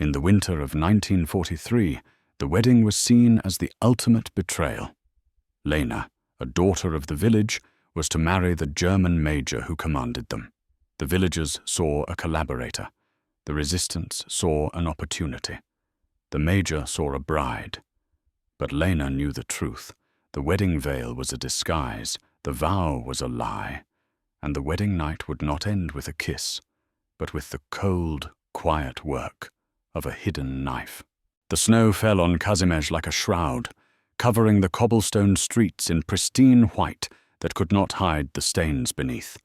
In the winter of 1943, the wedding was seen as the ultimate betrayal. Lena, a daughter of the village, was to marry the German major who commanded them. The villagers saw a collaborator. The resistance saw an opportunity. The major saw a bride. But Lena knew the truth. The wedding veil was a disguise, the vow was a lie, and the wedding night would not end with a kiss, but with the cold, quiet work of a hidden knife. The snow fell on Kazimierz like a shroud, covering the cobblestone streets in pristine white that could not hide the stains beneath.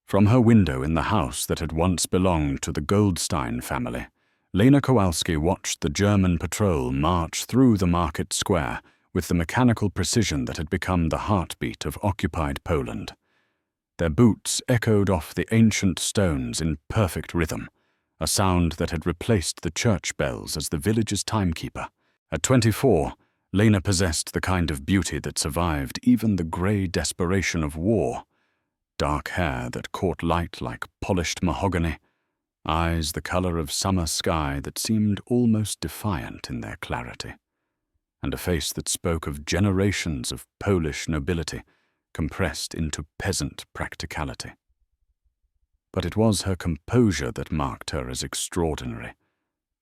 From her window in the house that had once belonged to the Goldstein family, Lena Kowalski watched the German patrol march through the market square with the mechanical precision that had become the heartbeat of occupied Poland. Their boots echoed off the ancient stones in perfect rhythm, a sound that had replaced the church bells as the village's timekeeper. At 24, Lena possessed the kind of beauty that survived even the grey desperation of war. Dark hair that caught light like polished mahogany, eyes the colour of summer sky that seemed almost defiant in their clarity, and a face that spoke of generations of Polish nobility compressed into peasant practicality. But it was her composure that marked her as extraordinary,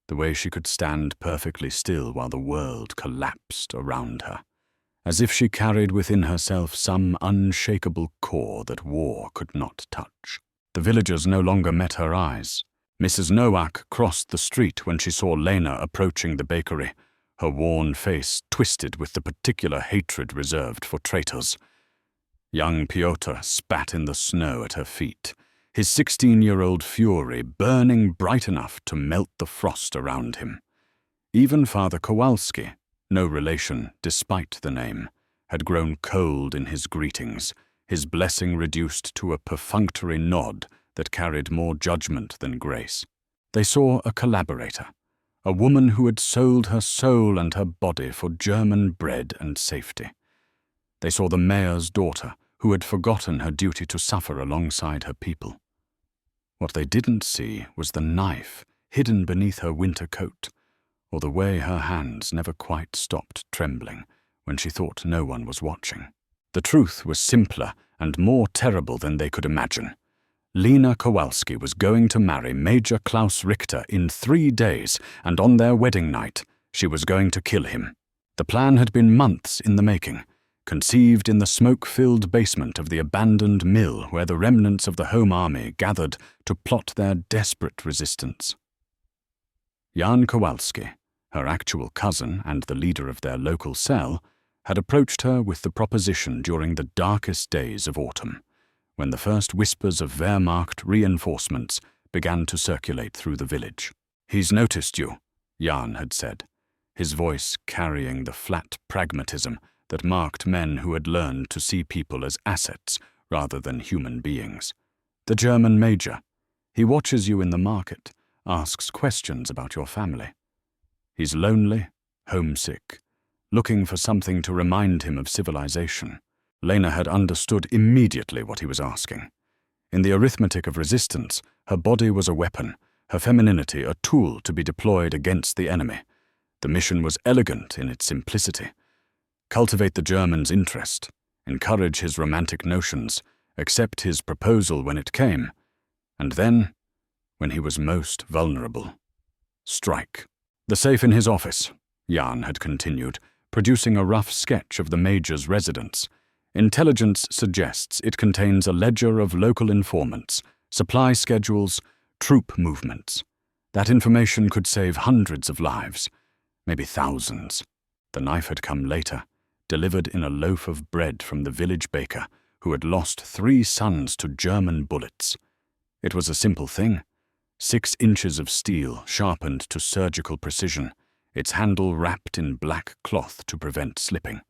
the way she could stand perfectly still while the world collapsed around her, as if she carried within herself some unshakable core that war could not touch. The villagers no longer met her eyes. Mrs. Nowak crossed the street when she saw Lena approaching the bakery, her worn face twisted with the particular hatred reserved for traitors. Young Pyotr spat in the snow at her feet, his 16-year-old fury burning bright enough to melt the frost around him. Even Father Kowalski, no relation despite the name, had grown cold in his greetings, his blessing reduced to a perfunctory nod that carried more judgment than grace. They saw a collaborator, a woman who had sold her soul and her body for German bread and safety. They saw the mayor's daughter, who had forgotten her duty to suffer alongside her people. What they didn't see was the knife hidden beneath her winter coat, or the way her hands never quite stopped trembling when she thought no one was watching. The truth was simpler and more terrible than they could imagine. Lena Kowalski was going to marry Major Klaus Richter in 3 days, and on their wedding night, she was going to kill him. The plan had been months in the making, conceived in the smoke-filled basement of the abandoned mill where the remnants of the Home Army gathered to plot their desperate resistance. Jan Kowalski, her actual cousin and the leader of their local cell, had approached her with the proposition during the darkest days of autumn, when the first whispers of Wehrmacht reinforcements began to circulate through the village. "He's noticed you," Jan had said, his voice carrying the flat pragmatism that marked men who had learned to see people as assets rather than human beings. "The German major. He watches you in the market, asks questions about your family. He's lonely, homesick, looking for something to remind him of civilization." Lena had understood immediately what he was asking. In the arithmetic of resistance, her body was a weapon, her femininity a tool to be deployed against the enemy. The mission was elegant in its simplicity. Cultivate the German's interest, encourage his romantic notions, accept his proposal when it came, and then, when he was most vulnerable, strike. "The safe in his office," Jan had continued, producing a rough sketch of the major's residence. "Intelligence suggests it contains a ledger of local informants, supply schedules, troop movements. That information could save hundreds of lives, maybe thousands." The knife had come later, delivered in a loaf of bread from the village baker who had lost 3 sons to German bullets. It was a simple thing. 6 inches of steel sharpened to surgical precision, its handle wrapped in black cloth to prevent slipping.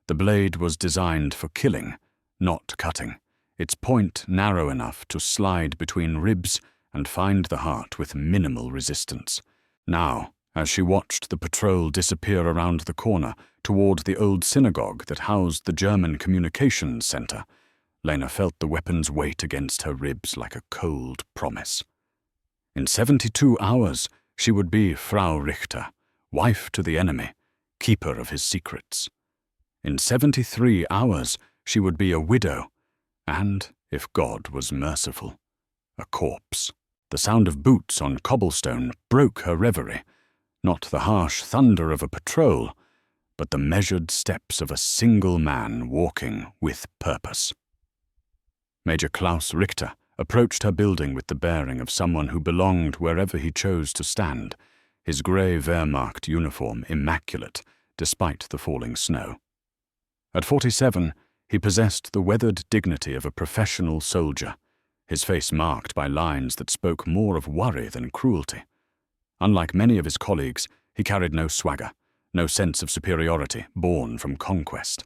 The blade was designed for killing, not cutting, its point narrow enough to slide between ribs and find the heart with minimal resistance. Now, as she watched the patrol disappear around the corner toward the old synagogue that housed the German communications center, Lena felt the weapon's weight against her ribs like a cold promise. In 72 hours, She would be Frau Richter, wife to the enemy, keeper of his secrets. In 73 hours, she would be a widow, and, if God was merciful, a corpse. The sound of boots on cobblestone broke her reverie, not the harsh thunder of a patrol, but the measured steps of a single man walking with purpose. Major Klaus Richter approached her building with the bearing of someone who belonged wherever he chose to stand, his grey Wehrmacht uniform immaculate despite the falling snow. At 47, he possessed the weathered dignity of a professional soldier, his face marked by lines that spoke more of worry than cruelty. Unlike many of his colleagues, he carried no swagger, no sense of superiority born from conquest.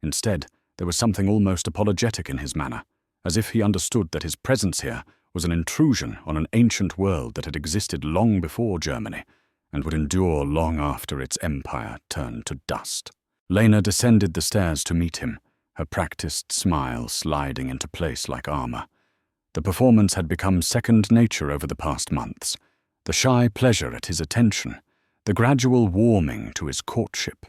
Instead, there was something almost apologetic in his manner, as if he understood that his presence here was an intrusion on an ancient world that had existed long before Germany and would endure long after its empire turned to dust. Lena descended the stairs to meet him, her practiced smile sliding into place like armor. The performance had become second nature over the past months, the shy pleasure at his attention, the gradual warming to his courtship,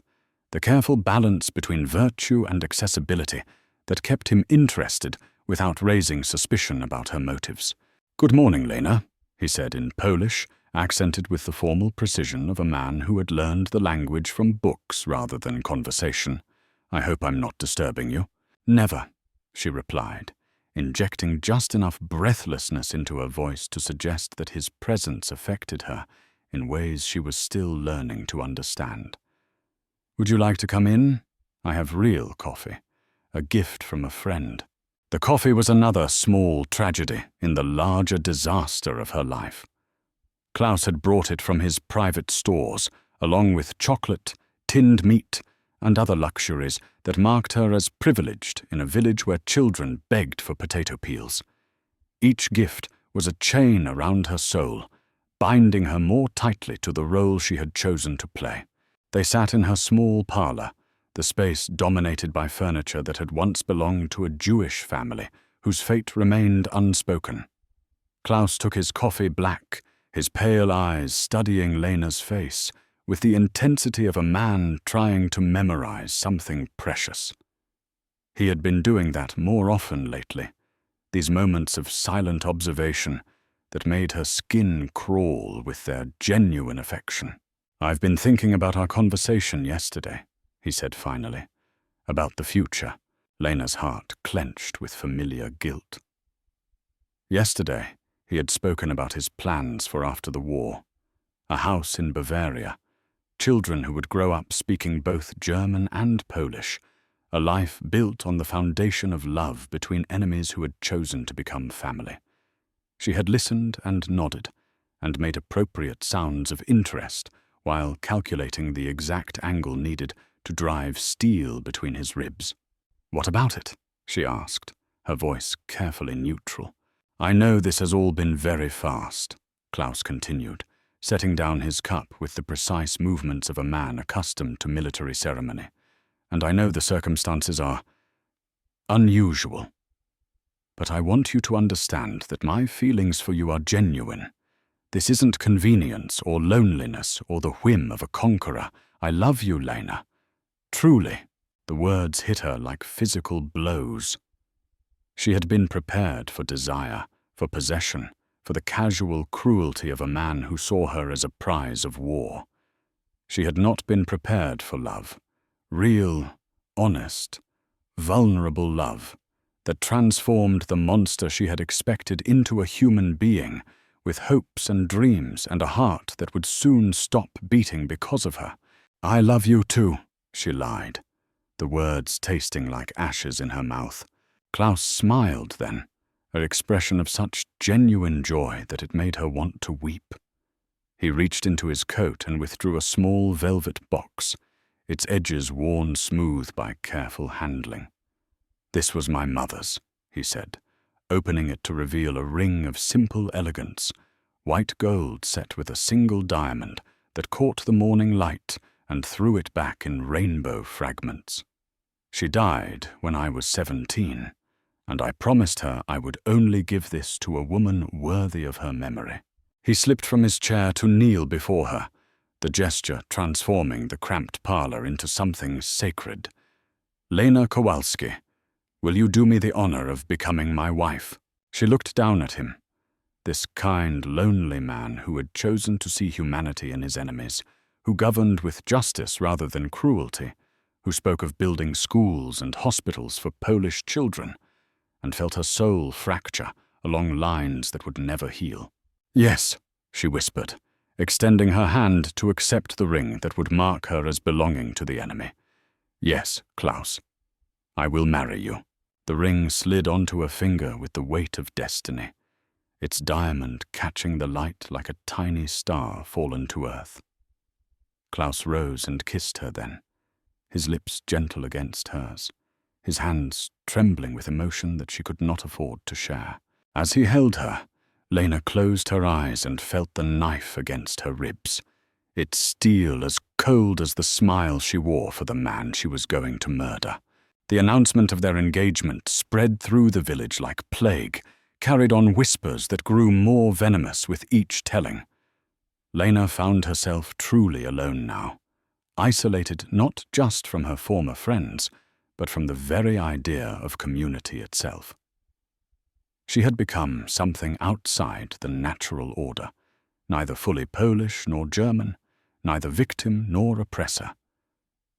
the careful balance between virtue and accessibility that kept him interested without raising suspicion about her motives. "Good morning, Lena," he said in Polish, accented with the formal precision of a man who had learned the language from books rather than conversation. "I hope I'm not disturbing you." "Never," she replied, injecting just enough breathlessness into her voice to suggest that his presence affected her in ways she was still learning to understand. "Would you like to come in? I have real coffee, a gift from a friend." The coffee was another small tragedy in the larger disaster of her life. Klaus had brought it from his private stores, along with chocolate, tinned meat, and other luxuries that marked her as privileged in a village where children begged for potato peels. Each gift was a chain around her soul, binding her more tightly to the role she had chosen to play. They sat in her small parlor, the space dominated by furniture that had once belonged to a Jewish family whose fate remained unspoken. Klaus took his coffee black, his pale eyes studying Lena's face with the intensity of a man trying to memorize something precious. He had been doing that more often lately, these moments of silent observation that made her skin crawl with their genuine affection. "I've been thinking about our conversation yesterday," he said finally, "about the future." Lena's heart clenched with familiar guilt. Yesterday, he had spoken about his plans for after the war. A house in Bavaria, children who would grow up speaking both German and Polish, a life built on the foundation of love between enemies who had chosen to become family. She had listened and nodded, and made appropriate sounds of interest while calculating the exact angle needed to drive steel between his ribs. "What about it?" she asked, her voice carefully neutral. "I know this has all been very fast," Klaus continued, setting down his cup with the precise movements of a man accustomed to military ceremony. "And I know the circumstances are unusual. But I want you to understand that my feelings for you are genuine. This isn't convenience or loneliness or the whim of a conqueror. I love you, Lena. Truly." The words hit her like physical blows. She had been prepared for desire, for possession, for the casual cruelty of a man who saw her as a prize of war. She had not been prepared for love, real, honest, vulnerable love that transformed the monster she had expected into a human being with hopes and dreams and a heart that would soon stop beating because of her. "I love you too," she lied, the words tasting like ashes in her mouth. Klaus smiled then, an expression of such genuine joy that it made her want to weep. He reached into his coat and withdrew a small velvet box, its edges worn smooth by careful handling. "This was my mother's," he said, opening it to reveal a ring of simple elegance, white gold set with a single diamond that caught the morning light and threw it back in rainbow fragments. "She died when I was 17, and I promised her I would only give this to a woman worthy of her memory." He slipped from his chair to kneel before her, the gesture transforming the cramped parlor into something sacred. "Lena Kowalski, will you do me the honor of becoming my wife?" She looked down at him, this kind, lonely man who had chosen to see humanity in his enemies, who governed with justice rather than cruelty, who spoke of building schools and hospitals for Polish children, and felt her soul fracture along lines that would never heal. "Yes," she whispered, extending her hand to accept the ring that would mark her as belonging to the enemy. "Yes, Klaus, I will marry you." The ring slid onto her finger with the weight of destiny, its diamond catching the light like a tiny star fallen to earth. Klaus rose and kissed her then, his lips gentle against hers, his hands trembling with emotion that she could not afford to share. As he held her, Lena closed her eyes and felt the knife against her ribs, its steel as cold as the smile she wore for the man she was going to murder. The announcement of their engagement spread through the village like plague, carried on whispers that grew more venomous with each telling. Lena found herself truly alone now, isolated not just from her former friends, but from the very idea of community itself. She had become something outside the natural order, neither fully Polish nor German, neither victim nor oppressor,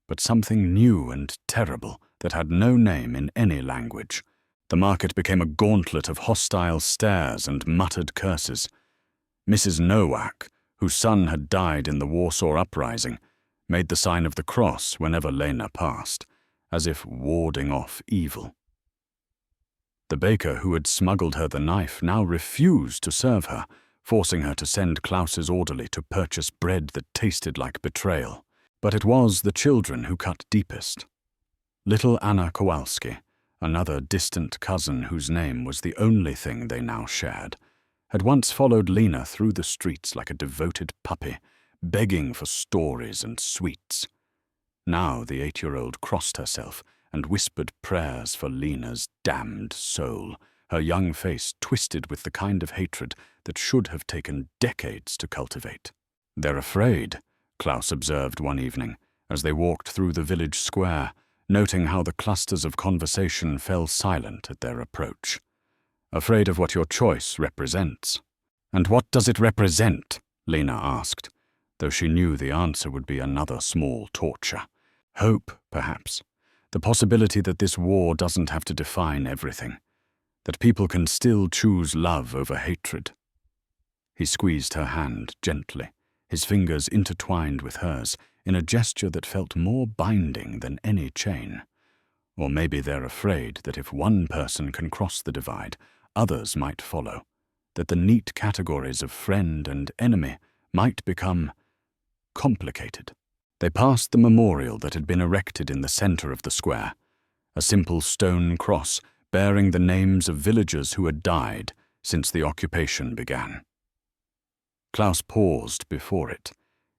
but something new and terrible that had no name in any language. The market became a gauntlet of hostile stares and muttered curses. Mrs. Nowak, whose son had died in the Warsaw Uprising, made the sign of the cross whenever Lena passed, as if warding off evil. The baker who had smuggled her the knife now refused to serve her, forcing her to send Klaus's orderly to purchase bread that tasted like betrayal. But it was the children who cut deepest. Little Anna Kowalski, another distant cousin whose name was the only thing they now shared, had once followed Lena through the streets like a devoted puppy, begging for stories and sweets. Now the 8-year-old crossed herself and whispered prayers for Lena's damned soul, her young face twisted with the kind of hatred that should have taken decades to cultivate. "They're afraid," Klaus observed one evening, as they walked through the village square, noting how the clusters of conversation fell silent at their approach. "Afraid of what your choice represents." "And what does it represent?" Lena asked, though she knew the answer would be another small torture. Hope, perhaps. The possibility that this war doesn't have to define everything, that people can still choose love over hatred. He squeezed her hand gently, his fingers intertwined with hers in a gesture that felt more binding than any chain. Or maybe they're afraid that if one person can cross the divide, others might follow, that the neat categories of friend and enemy might become complicated. They passed the memorial that had been erected in the center of the square, a simple stone cross bearing the names of villagers who had died since the occupation began. Klaus paused before it,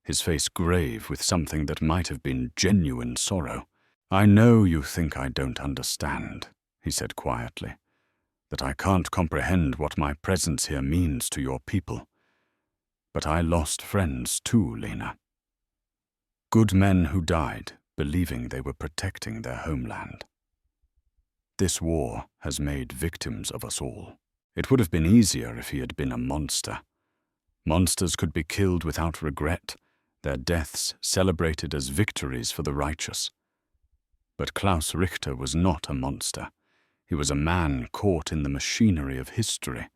his face grave with something that might have been genuine sorrow. "I know you think I don't understand," he said quietly, "that I can't comprehend what my presence here means to your people. But I lost friends too, Lena. Good men who died, believing they were protecting their homeland. This war has made victims of us all. It would have been easier if he had been a monster. Monsters could be killed without regret, their deaths celebrated as victories for the righteous. But Klaus Richter was not a monster. He was a man caught in the machinery of history,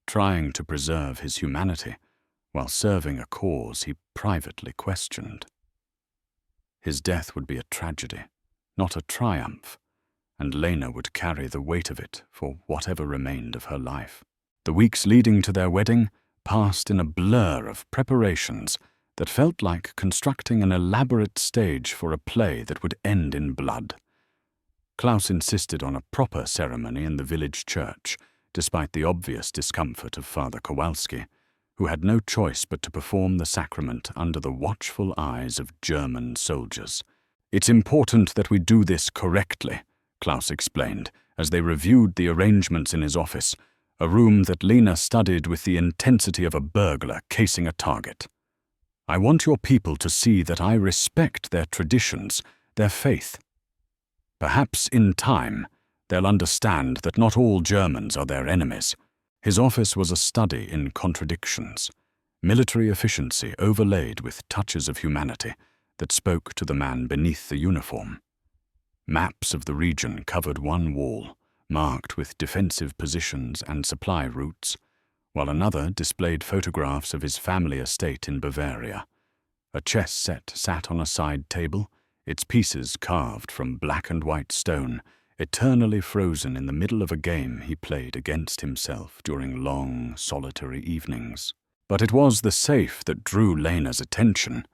trying to preserve his humanity while serving a cause he privately questioned. His death would be a tragedy, not a triumph, and Lena would carry the weight of it for whatever remained of her life. The weeks leading to their wedding passed in a blur of preparations that felt like constructing an elaborate stage for a play that would end in blood. Klaus insisted on a proper ceremony in the village church, despite the obvious discomfort of Father Kowalski, who had no choice but to perform the sacrament under the watchful eyes of German soldiers. "It's important that we do this correctly," Klaus explained, as they reviewed the arrangements in his office, a room that Lena studied with the intensity of a burglar casing a target. I want your people to see that I respect their traditions, their faith. Perhaps in time, they'll understand that not all Germans are their enemies. His office was a study in contradictions, military efficiency overlaid with touches of humanity that spoke to the man beneath the uniform. Maps of the region covered one wall, marked with defensive positions and supply routes, while another displayed photographs of his family estate in Bavaria. A chess set sat on a side table, its pieces carved from black and white stone, eternally frozen in the middle of a game he played against himself during long, solitary evenings. But it was the safe that drew Lena's attention.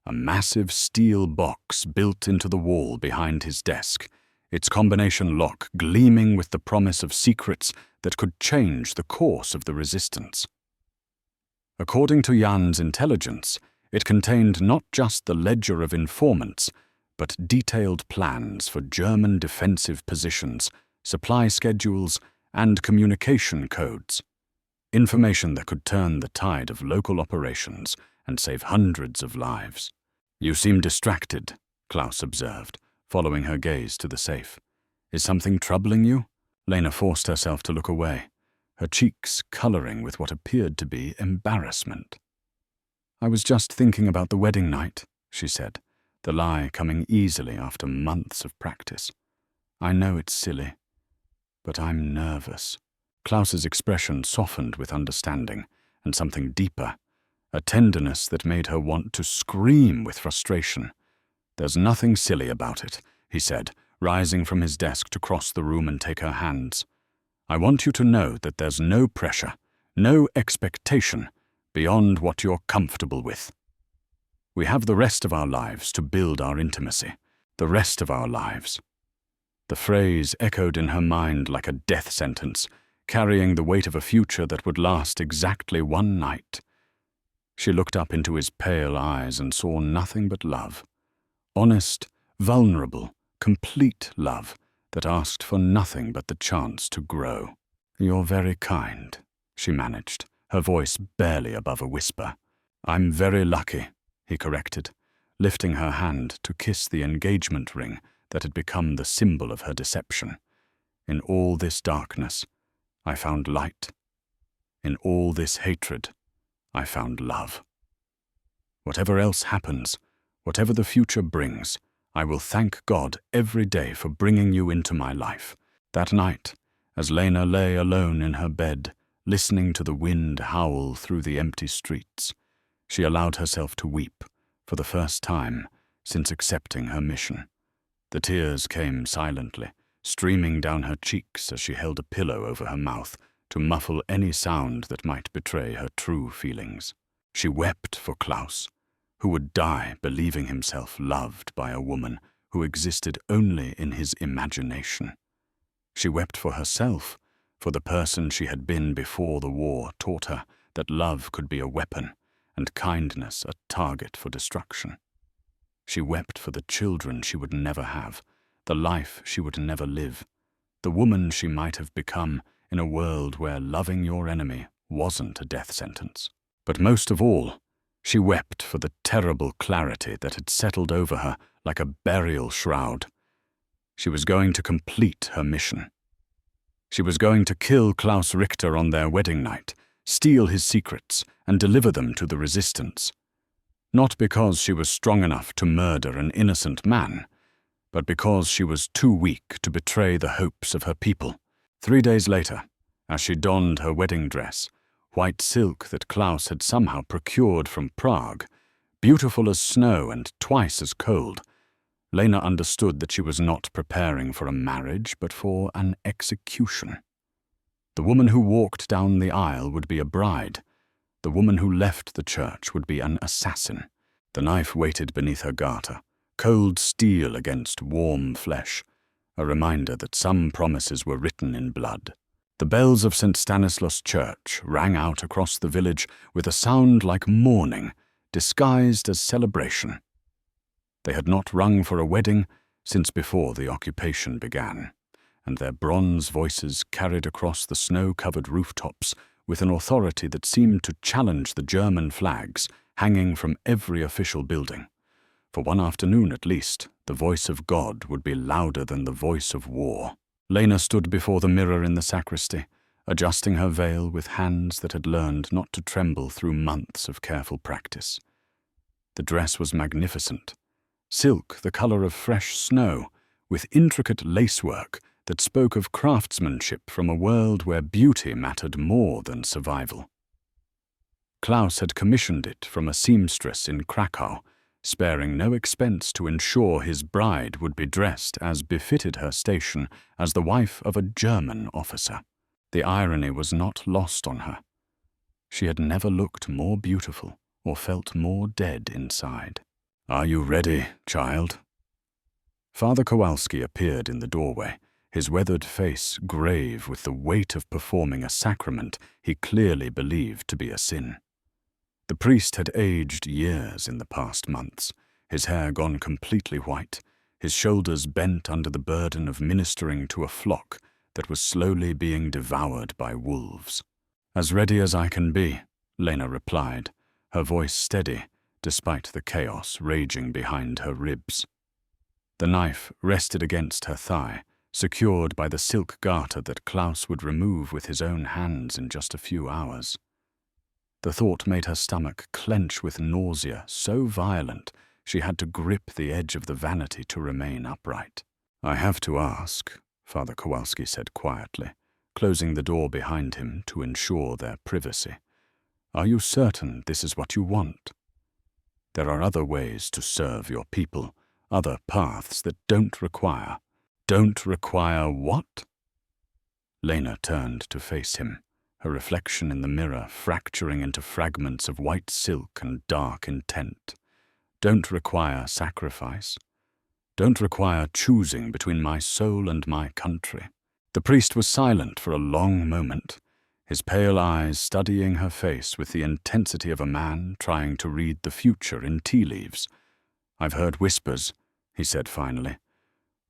A massive steel box built into the wall behind his desk, its combination lock gleaming with the promise of secrets that could change the course of the resistance. According to Jan's intelligence, it contained not just the ledger of informants, but detailed plans for German defensive positions, supply schedules, and communication codes. Information that could turn the tide of local operations and save hundreds of lives. "You seem distracted," Klaus observed, following her gaze to the safe. "Is something troubling you?" Lena forced herself to look away, her cheeks coloring with what appeared to be embarrassment. "I was just thinking about the wedding night," she said, the lie coming easily after months of practice. "I know it's silly, but I'm nervous." Klaus's expression softened with understanding and something deeper, a tenderness that made her want to scream with frustration. "There's nothing silly about it," he said, rising from his desk to cross the room and take her hands. "I want you to know that there's no pressure, no expectation beyond what you're comfortable with. We have the rest of our lives to build our intimacy, the rest of our lives." The phrase echoed in her mind like a death sentence, carrying the weight of a future that would last exactly one night. She looked up into his pale eyes and saw nothing but love. Honest, vulnerable, complete love that asked for nothing but the chance to grow. "You're very kind," she managed, her voice barely above a whisper. "I'm very lucky," he corrected, lifting her hand to kiss the engagement ring that had become the symbol of her deception. "In all this darkness, I found light. In all this hatred, I found love. Whatever else happens, whatever the future brings, I will thank God every day for bringing you into my life." That night, as Lena lay alone in her bed, listening to the wind howl through the empty streets, she allowed herself to weep for the first time since accepting her mission. The tears came silently, streaming down her cheeks as she held a pillow over her mouth to muffle any sound that might betray her true feelings. She wept for Klaus, who would die believing himself loved by a woman who existed only in his imagination. She wept for herself, for the person she had been before the war taught her that love could be a weapon and kindness a target for destruction. She wept for the children she would never have, the life she would never live, the woman she might have become in a world where loving your enemy wasn't a death sentence. But most of all, she wept for the terrible clarity that had settled over her like a burial shroud. She was going to complete her mission. She was going to kill Klaus Richter on their wedding night, steal his secrets, and deliver them to the resistance. Not because she was strong enough to murder an innocent man, but because she was too weak to betray the hopes of her people. 3 days later, as she donned her wedding dress, white silk that Klaus had somehow procured from Prague, beautiful as snow and twice as cold, Lena understood that she was not preparing for a marriage, but for an execution. The woman who walked down the aisle would be a bride. The woman who left the church would be an assassin. The knife waited beneath her garter, cold steel against warm flesh, a reminder that some promises were written in blood. The bells of St. Stanislaus Church rang out across the village with a sound like mourning, disguised as celebration. They had not rung for a wedding since before the occupation began. and their bronze voices carried across the snow-covered rooftops with an authority that seemed to challenge the German flags hanging from every official building. For one afternoon at least, the voice of God would be louder than the voice of war. Lena stood before the mirror in the sacristy, adjusting her veil with hands that had learned not to tremble through months of careful practice. The dress was magnificent, silk the color of fresh snow, with intricate lacework that spoke of craftsmanship from a world where beauty mattered more than survival. Klaus had commissioned it from a seamstress in Krakow, sparing no expense to ensure his bride would be dressed as befitted her station as the wife of a German officer. The irony was not lost on her. She had never looked more beautiful or felt more dead inside. "Are you ready, child?" Father Kowalski appeared in the doorway, his weathered face grave with the weight of performing a sacrament he clearly believed to be a sin. The priest had aged years in the past months, his hair gone completely white, his shoulders bent under the burden of ministering to a flock that was slowly being devoured by wolves. "As ready as I can be," Lena replied, her voice steady despite the chaos raging behind her ribs. The knife rested against her thigh, secured by the silk garter that Klaus would remove with his own hands in just a few hours. The thought made her stomach clench with nausea so violent she had to grip the edge of the vanity to remain upright. "I have to ask," Father Kowalski said quietly, closing the door behind him to ensure their privacy. "Are you certain this is what you want? There are other ways to serve your people, other paths that don't require..." "Don't require what?" Lena turned to face him, her reflection in the mirror fracturing into fragments of white silk and dark intent. "Don't require sacrifice. Don't require choosing between my soul and my country." The priest was silent for a long moment, his pale eyes studying her face with the intensity of a man trying to read the future in tea leaves. "I've heard whispers," he said finally.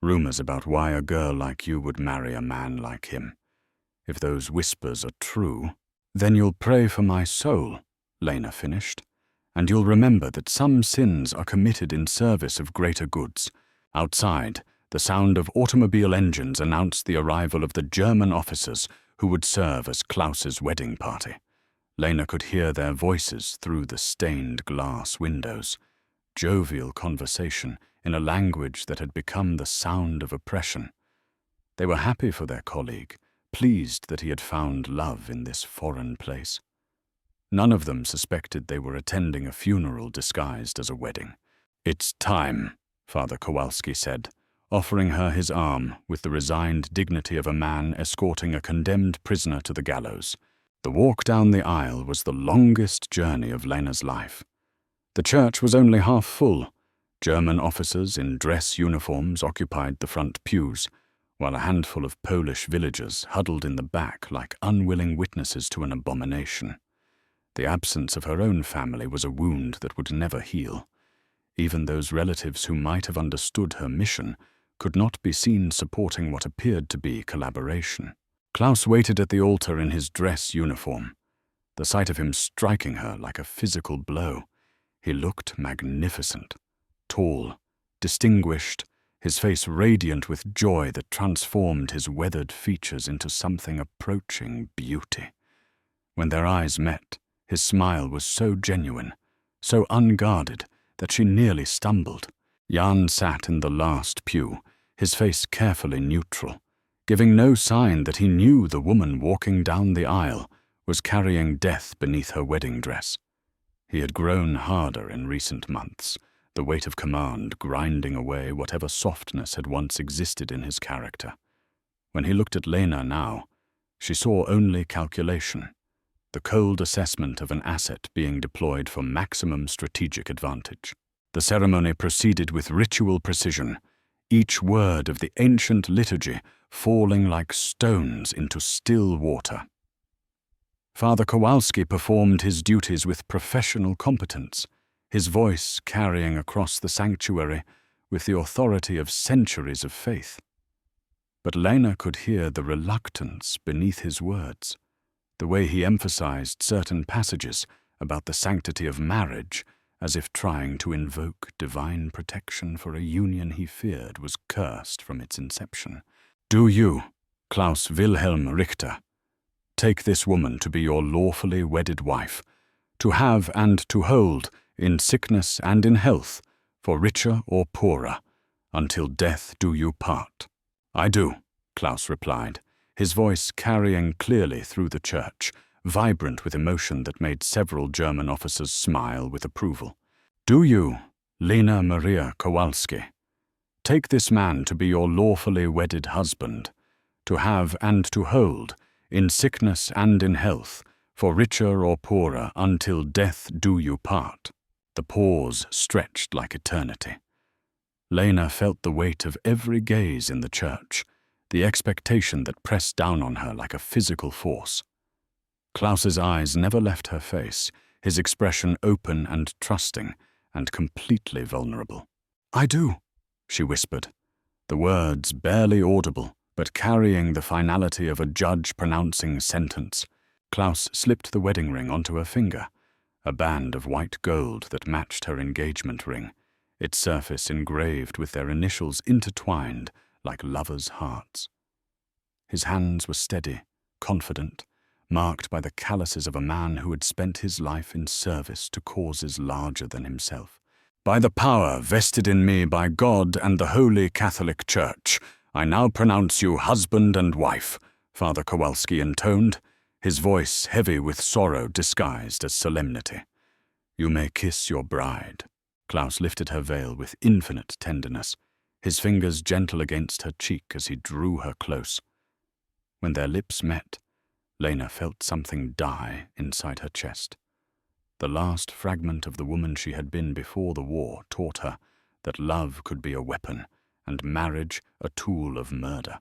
"Rumors about why a girl like you would marry a man like him. If those whispers are true, then you'll pray for my soul," Lena finished, "and you'll remember that some sins are committed in service of greater goods." Outside, the sound of automobile engines announced the arrival of the German officers who would serve as Klaus's wedding party. Lena could hear their voices through the stained glass windows. Jovial conversation in a language that had become the sound of oppression. They were happy for their colleague, pleased that he had found love in this foreign place. None of them suspected they were attending a funeral disguised as a wedding. "It's time," Father Kowalski said, offering her his arm with the resigned dignity of a man escorting a condemned prisoner to the gallows. The walk down the aisle was the longest journey of Lena's life. The church was only half full. German officers in dress uniforms occupied the front pews, while a handful of Polish villagers huddled in the back like unwilling witnesses to an abomination. The absence of her own family was a wound that would never heal. Even those relatives who might have understood her mission could not be seen supporting what appeared to be collaboration. Klaus waited at the altar in his dress uniform, the sight of him striking her like a physical blow. He looked magnificent, tall, distinguished, his face radiant with joy that transformed his weathered features into something approaching beauty. When their eyes met, his smile was so genuine, so unguarded, that she nearly stumbled. Jan sat in the last pew, his face carefully neutral, giving no sign that he knew the woman walking down the aisle was carrying death beneath her wedding dress. He had grown harder in recent months, the weight of command grinding away whatever softness had once existed in his character. When he looked at Lena now, she saw only calculation, the cold assessment of an asset being deployed for maximum strategic advantage. The ceremony proceeded with ritual precision, each word of the ancient liturgy falling like stones into still water. Father Kowalski performed his duties with professional competence, his voice carrying across the sanctuary with the authority of centuries of faith. But Lena could hear the reluctance beneath his words, the way he emphasized certain passages about the sanctity of marriage, as if trying to invoke divine protection for a union he feared was cursed from its inception. Do you, Klaus Wilhelm Richter, take this woman to be your lawfully wedded wife, to have and to hold, in sickness and in health, for richer or poorer, until death do you part? I do, Klaus replied, his voice carrying clearly through the church, vibrant with emotion that made several German officers smile with approval. Do you, Lena Maria Kowalski, take this man to be your lawfully wedded husband, to have and to hold, in sickness and in health, for richer or poorer, until death do you part? The pause stretched like eternity. Lena felt the weight of every gaze in the church, the expectation that pressed down on her like a physical force. Klaus's eyes never left her face, his expression open and trusting, and completely vulnerable. I do, she whispered, the words barely audible, but carrying the finality of a judge pronouncing sentence. Klaus slipped the wedding ring onto her finger, a band of white gold that matched her engagement ring, its surface engraved with their initials intertwined like lovers' hearts. His hands were steady, confident, marked by the calluses of a man who had spent his life in service to causes larger than himself. By the power vested in me by God and the Holy Catholic Church, I now pronounce you husband and wife, Father Kowalski intoned, his voice heavy with sorrow disguised as solemnity. You may kiss your bride. Klaus lifted her veil with infinite tenderness, his fingers gentle against her cheek as he drew her close. When their lips met, Lena felt something die inside her chest. The last fragment of the woman she had been before the war taught her that love could be a weapon and marriage a tool of murder.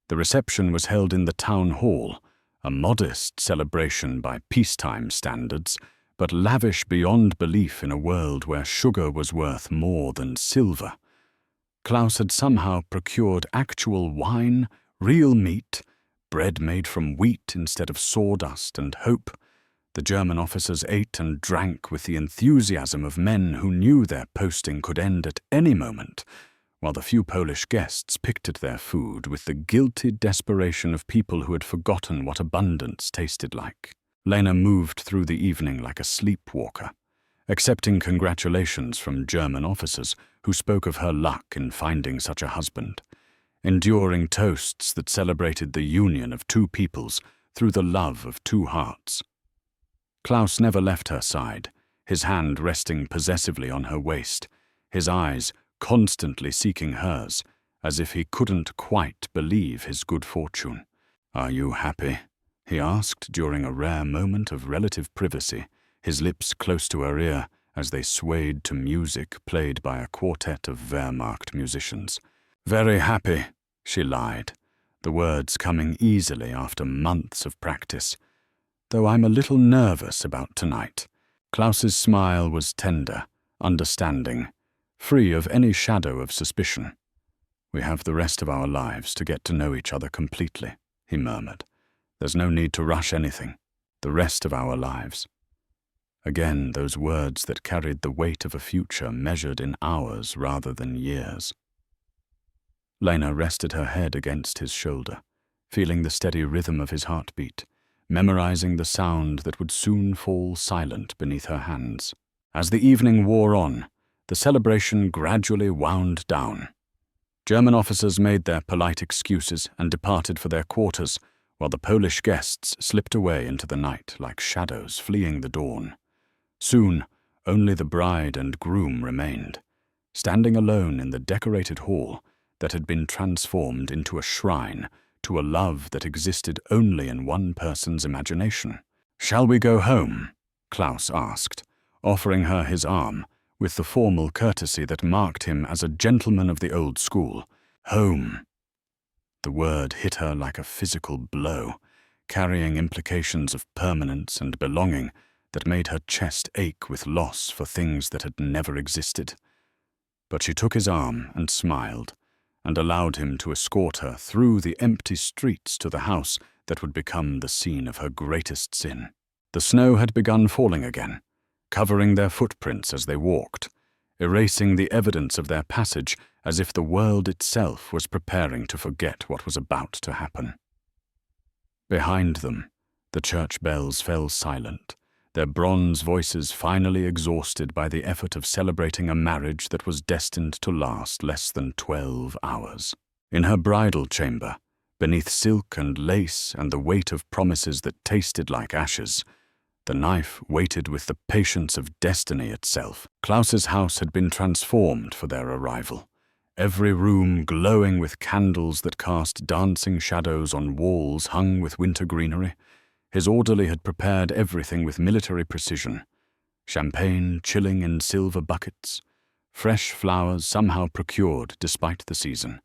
The reception was held in the town hall, a modest celebration by peacetime standards, but lavish beyond belief in a world where sugar was worth more than silver. Klaus had somehow procured actual wine, real meat, bread made from wheat instead of sawdust and hope. The German officers ate and drank with the enthusiasm of men who knew their posting could end at any moment, while the few Polish guests picked at their food with the guilty desperation of people who had forgotten what abundance tasted like. Lena moved through the evening like a sleepwalker, accepting congratulations from German officers who spoke of her luck in finding such a husband, enduring toasts that celebrated the union of two peoples through the love of two hearts. Klaus never left her side, his hand resting possessively on her waist, his eyes constantly seeking hers, as if he couldn't quite believe his good fortune. Are you happy? He asked during a rare moment of relative privacy, his lips close to her ear as they swayed to music played by a quartet of Wehrmacht musicians. Very happy, she lied, the words coming easily after months of practice. Though I'm a little nervous about tonight. Klaus's smile was tender, understanding, free of any shadow of suspicion. We have the rest of our lives to get to know each other completely, he murmured. There's no need to rush anything. The rest of our lives. Again, those words that carried the weight of a future measured in hours rather than years. Lena rested her head against his shoulder, feeling the steady rhythm of his heartbeat, memorizing the sound that would soon fall silent beneath her hands. As the evening wore on, the celebration gradually wound down. German officers made their polite excuses and departed for their quarters, while the Polish guests slipped away into the night like shadows fleeing the dawn. Soon, only the bride and groom remained, standing alone in the decorated hall that had been transformed into a shrine to a love that existed only in one person's imagination. Shall we go home? Klaus asked, offering her his arm, with the formal courtesy that marked him as a gentleman of the old school. Home. The word hit her like a physical blow, carrying implications of permanence and belonging that made her chest ache with loss for things that had never existed. But she took his arm and smiled, and allowed him to escort her through the empty streets to the house that would become the scene of her greatest sin. The snow had begun falling again, covering their footprints as they walked, erasing the evidence of their passage as if the world itself was preparing to forget what was about to happen. Behind them, the church bells fell silent, their bronze voices finally exhausted by the effort of celebrating a marriage that was destined to last less than 12 hours. In her bridal chamber, beneath silk and lace and the weight of promises that tasted like ashes, the knife waited with the patience of destiny itself. Klaus's house had been transformed for their arrival, every room glowing with candles that cast dancing shadows on walls hung with winter greenery. His orderly had prepared everything with military precision. Champagne chilling in silver buckets, fresh flowers somehow procured despite the season,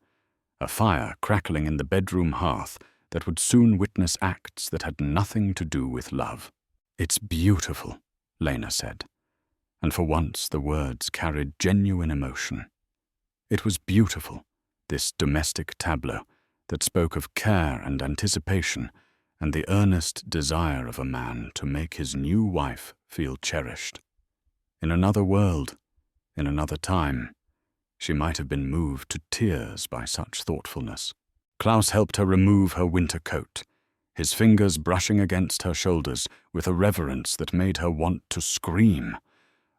a fire crackling in the bedroom hearth that would soon witness acts that had nothing to do with love. "It's beautiful," Lena said, and for once the words carried genuine emotion. It was beautiful, this domestic tableau that spoke of care and anticipation and the earnest desire of a man to make his new wife feel cherished. In another world, in another time, she might have been moved to tears by such thoughtfulness. Klaus helped her remove her winter coat, his fingers brushing against her shoulders with a reverence that made her want to scream.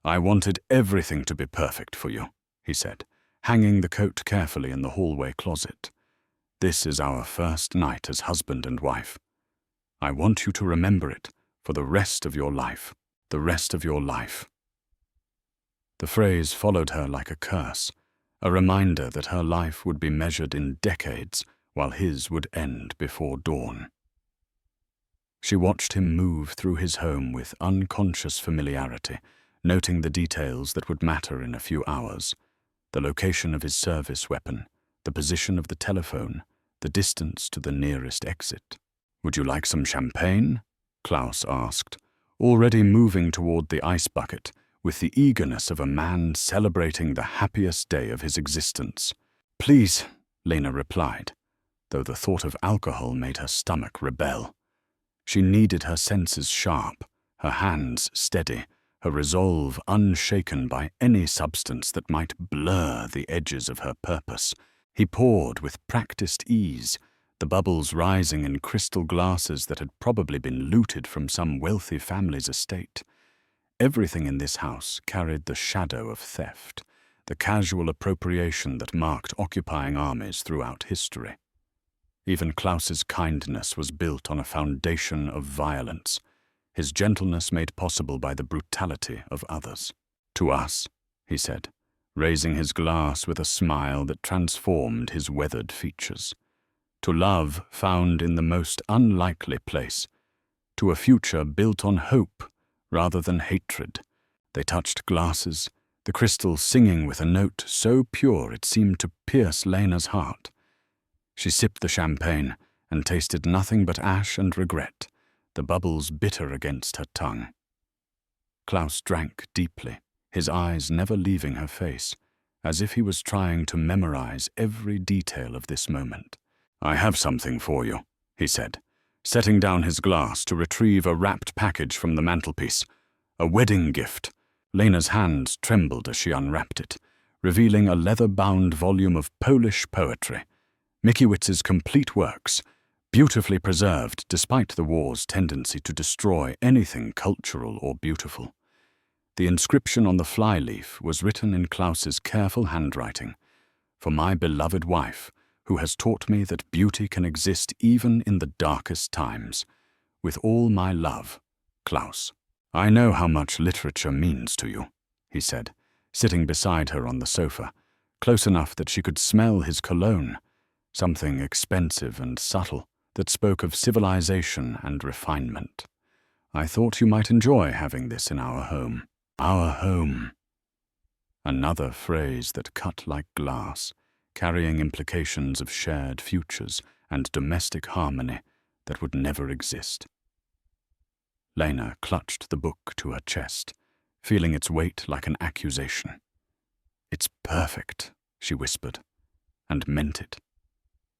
"I wanted everything to be perfect for you," he said, hanging the coat carefully in the hallway closet. "This is our first night as husband and wife. I want you to remember it for the rest of your life, the rest of your life." The phrase followed her like a curse, a reminder that her life would be measured in decades while his would end before dawn. She watched him move through his home with unconscious familiarity, noting the details that would matter in a few hours: the location of his service weapon, the position of the telephone, the distance to the nearest exit. "Would you like some champagne?" Klaus asked, already moving toward the ice bucket with the eagerness of a man celebrating the happiest day of his existence. "Please," Lena replied, though the thought of alcohol made her stomach rebel. She needed her senses sharp, her hands steady, her resolve unshaken by any substance that might blur the edges of her purpose. He poured with practiced ease, the bubbles rising in crystal glasses that had probably been looted from some wealthy family's estate. Everything in this house carried the shadow of theft, the casual appropriation that marked occupying armies throughout history. Even Klaus's kindness was built on a foundation of violence, his gentleness made possible by the brutality of others. "To us," he said, raising his glass with a smile that transformed his weathered features. "To love found in the most unlikely place, to a future built on hope rather than hatred." They touched glasses, the crystal singing with a note so pure it seemed to pierce Lena's heart. She sipped the champagne and tasted nothing but ash and regret, the bubbles bitter against her tongue. Klaus drank deeply, his eyes never leaving her face, as if he was trying to memorize every detail of this moment. "I have something for you," he said, setting down his glass to retrieve a wrapped package from the mantelpiece. "A wedding gift." Lena's hands trembled as she unwrapped it, revealing a leather-bound volume of Polish poetry. Mickiewicz's complete works, beautifully preserved despite the war's tendency to destroy anything cultural or beautiful. The inscription on the flyleaf was written in Klaus's careful handwriting: "For my beloved wife, who has taught me that beauty can exist even in the darkest times. With all my love, Klaus." "I know how much literature means to you," he said, sitting beside her on the sofa, close enough that she could smell his cologne, something expensive and subtle that spoke of civilization and refinement. "I thought you might enjoy having this in our home." Our home. Another phrase that cut like glass, carrying implications of shared futures and domestic harmony that would never exist. Lena clutched the book to her chest, feeling its weight like an accusation. "It's perfect," she whispered. and meant it.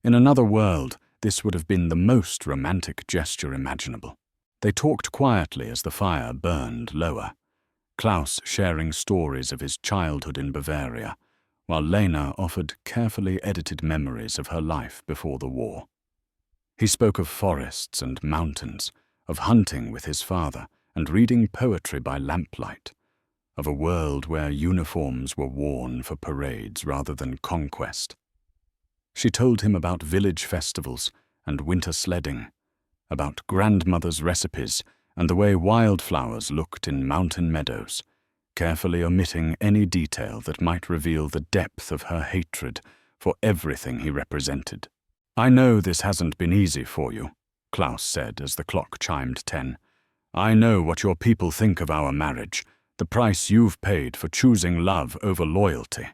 In another world, this would have been the most romantic gesture imaginable. They talked quietly as the fire burned lower, Klaus sharing stories of his childhood in Bavaria, while Lena offered carefully edited memories of her life before the war. He spoke of forests and mountains, of hunting with his father and reading poetry by lamplight, of a world where uniforms were worn for parades rather than conquest. She told him about village festivals and winter sledding, about grandmother's recipes and the way wildflowers looked in mountain meadows, carefully omitting any detail that might reveal the depth of her hatred for everything he represented. "I know this hasn't been easy for you," Klaus said as the clock chimed 10. "I know what your people think of our marriage, the price you've paid for choosing love over loyalty.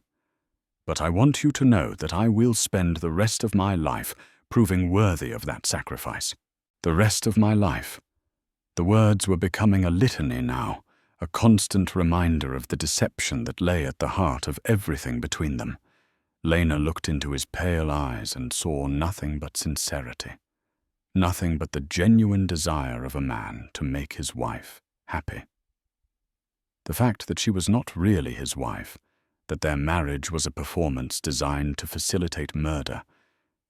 But I want you to know that I will spend the rest of my life proving worthy of that sacrifice. The rest of my life." The words were becoming a litany now, a constant reminder of the deception that lay at the heart of everything between them. Lena looked into his pale eyes and saw nothing but sincerity, nothing but the genuine desire of a man to make his wife happy. The fact that she was not really his wife, that their marriage was a performance designed to facilitate murder,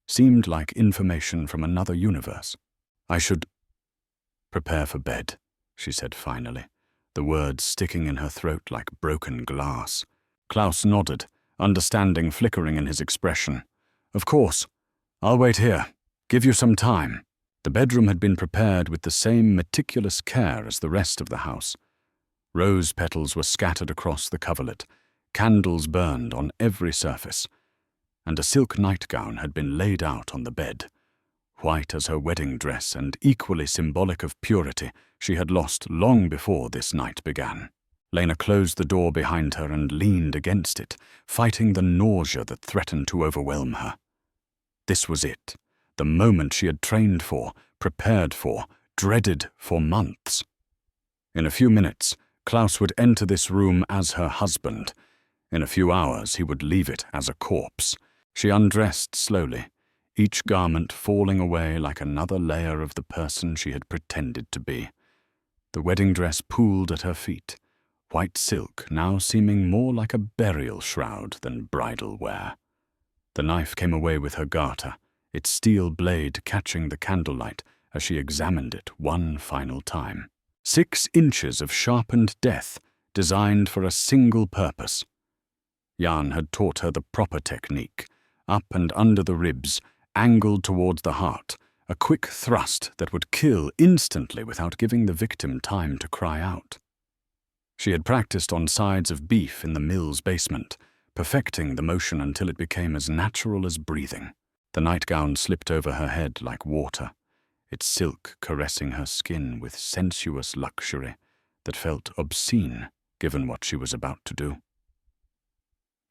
seemed like information from another universe. "I should prepare for bed," she said finally, the words sticking in her throat like broken glass. Klaus nodded, understanding flickering in his expression. "Of course. I'll wait here. Give you some time." The bedroom had been prepared with the same meticulous care as the rest of the house. Rose petals were scattered across the coverlet, candles burned on every surface, and a silk nightgown had been laid out on the bed. White as her wedding dress and equally symbolic of purity she had lost long before this night began. Lena closed the door behind her and leaned against it, fighting the nausea that threatened to overwhelm her. This was it, the moment she had trained for, prepared for, dreaded for months. In a few minutes, Klaus would enter this room as her husband. In a few hours, he would leave it as a corpse. She undressed slowly, each garment falling away like another layer of the person she had pretended to be. The wedding dress pooled at her feet, white silk now seeming more like a burial shroud than bridal wear. The knife came away with her garter, its steel blade catching the candlelight as she examined it one final time. 6 inches of sharpened death, designed for a single purpose. Jan had taught her the proper technique, up and under the ribs, angled towards the heart, a quick thrust that would kill instantly without giving the victim time to cry out. She had practiced on sides of beef in the mill's basement, perfecting the motion until it became as natural as breathing. The nightgown slipped over her head like water, its silk caressing her skin with sensuous luxury that felt obscene given what she was about to do.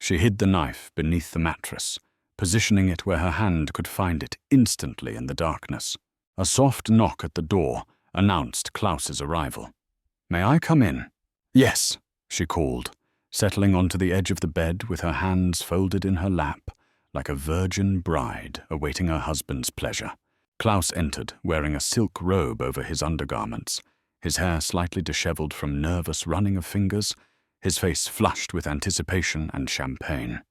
She hid the knife beneath the mattress, positioning it where her hand could find it instantly in the darkness. A soft knock at the door announced Klaus's arrival. "May I come in?" "Yes," she called, settling onto the edge of the bed with her hands folded in her lap, like a virgin bride awaiting her husband's pleasure. Klaus entered, wearing a silk robe over his undergarments, his hair slightly disheveled from nervous running of fingers, his face flushed with anticipation and champagne.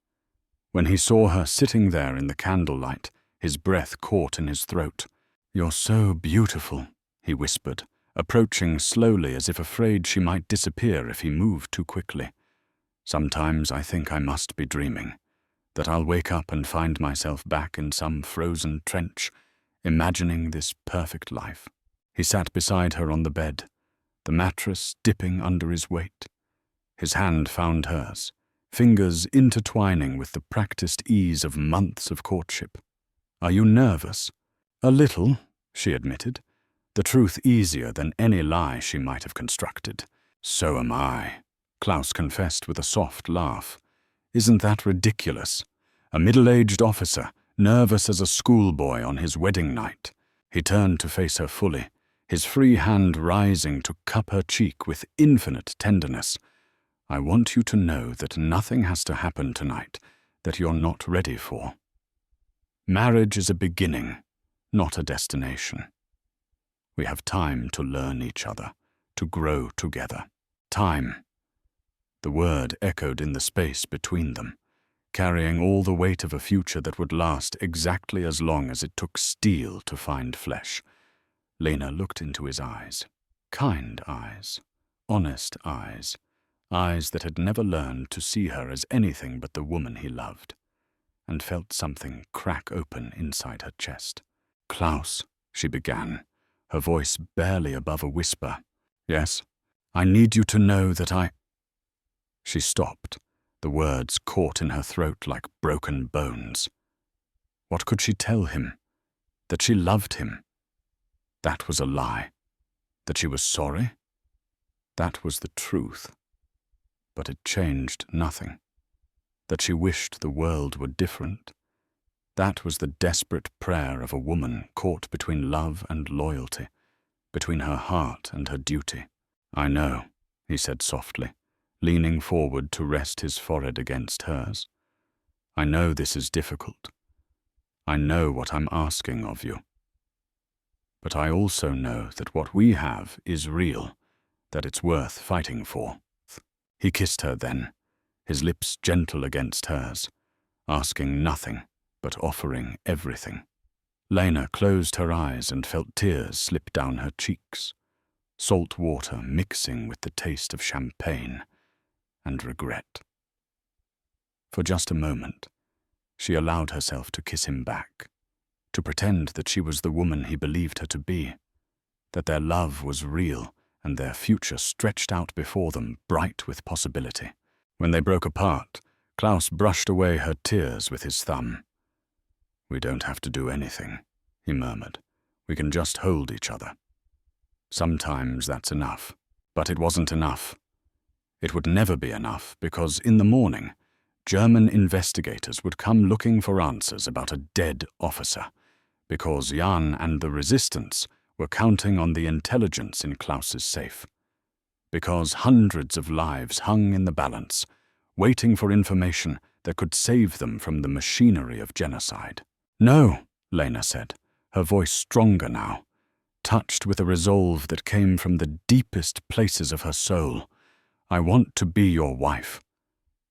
When he saw her sitting there in the candlelight, his breath caught in his throat. "You're so beautiful," he whispered, approaching slowly as if afraid she might disappear if he moved too quickly. "Sometimes I think I must be dreaming, that I'll wake up and find myself back in some frozen trench, imagining this perfect life." He sat beside her on the bed, the mattress dipping under his weight. His hand found hers, fingers intertwining with the practiced ease of months of courtship. "Are you nervous?" "A little," she admitted, the truth easier than any lie she might have constructed. "So am I," Klaus confessed with a soft laugh. "Isn't that ridiculous? A middle-aged officer, nervous as a schoolboy on his wedding night." He turned to face her fully, his free hand rising to cup her cheek with infinite tenderness. "I want you to know that nothing has to happen tonight that you're not ready for." Marriage is a beginning, not a destination. We have time to learn each other, to grow together. Time. The word echoed in the space between them, carrying all the weight of a future that would last exactly as long as it took steel to find flesh. Lena looked into his eyes. Kind eyes, honest eyes, eyes that had never learned to see her as anything but the woman he loved, and felt something crack open inside her chest. "Klaus," she began, her voice barely above a whisper. "Yes, I need you to know that I—" She stopped, the words caught in her throat like broken bones. What could she tell him? That she loved him? That was a lie. That she was sorry? That was the truth. But it changed nothing. That she wished the world were different. That was the desperate prayer of a woman caught between love and loyalty, between her heart and her duty. "I know," he said softly, leaning forward to rest his forehead against hers. "I know this is difficult. I know what I'm asking of you. But I also know that what we have is real, that it's worth fighting for." He kissed her then, his lips gentle against hers, asking nothing but offering everything. Lena closed her eyes and felt tears slip down her cheeks, salt water mixing with the taste of champagne and regret. For just a moment, she allowed herself to kiss him back, to pretend that she was the woman he believed her to be, that their love was real and their future stretched out before them, bright with possibility. When they broke apart, Klaus brushed away her tears with his thumb. "We don't have to do anything," he murmured. "We can just hold each other. Sometimes that's enough." But it wasn't enough. It would never be enough, because in the morning, German investigators would come looking for answers about a dead officer, because Jan and the resistance were counting on the intelligence in Klaus's safe, because hundreds of lives hung in the balance, waiting for information that could save them from the machinery of genocide. "No," Lena said, her voice stronger now, touched with a resolve that came from the deepest places of her soul. "I want to be your wife.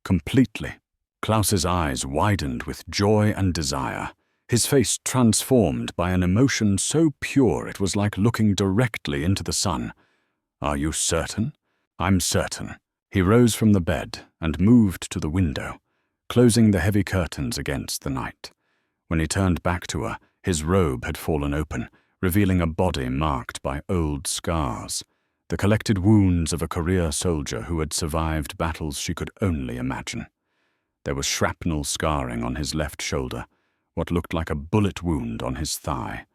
Completely." Klaus's eyes widened with joy and desire, his face transformed by an emotion so pure it was like looking directly into the sun. "Are you certain?" "I'm certain." He rose from the bed and moved to the window, closing the heavy curtains against the night. When he turned back to her, his robe had fallen open, revealing a body marked by old scars, the collected wounds of a career soldier who had survived battles she could only imagine. There was shrapnel scarring on his left shoulder, what looked like a bullet wound on his thigh,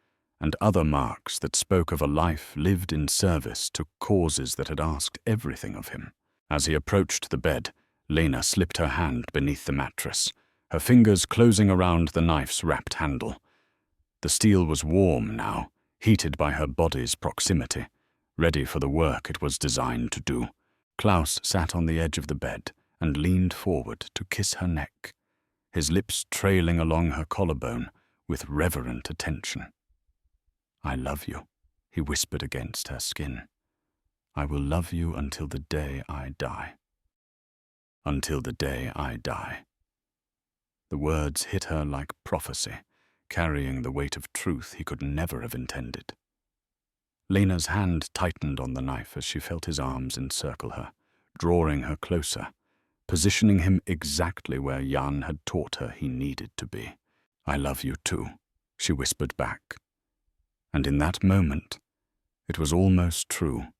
and other marks that spoke of a life lived in service to causes that had asked everything of him. As he approached the bed, Lena slipped her hand beneath the mattress, her fingers closing around the knife's wrapped handle. The steel was warm now, heated by her body's proximity, ready for the work it was designed to do. Klaus sat on the edge of the bed and leaned forward to kiss her neck, his lips trailing along her collarbone with reverent attention. "I love you," he whispered against her skin. "I will love you until the day I die. Until the day I die." The words hit her like prophecy, carrying the weight of truth he could never have intended. Lena's hand tightened on the knife as she felt his arms encircle her, drawing her closer, positioning him exactly where Jan had taught her he needed to be. "I love you too," she whispered back. And in that moment, it was almost true.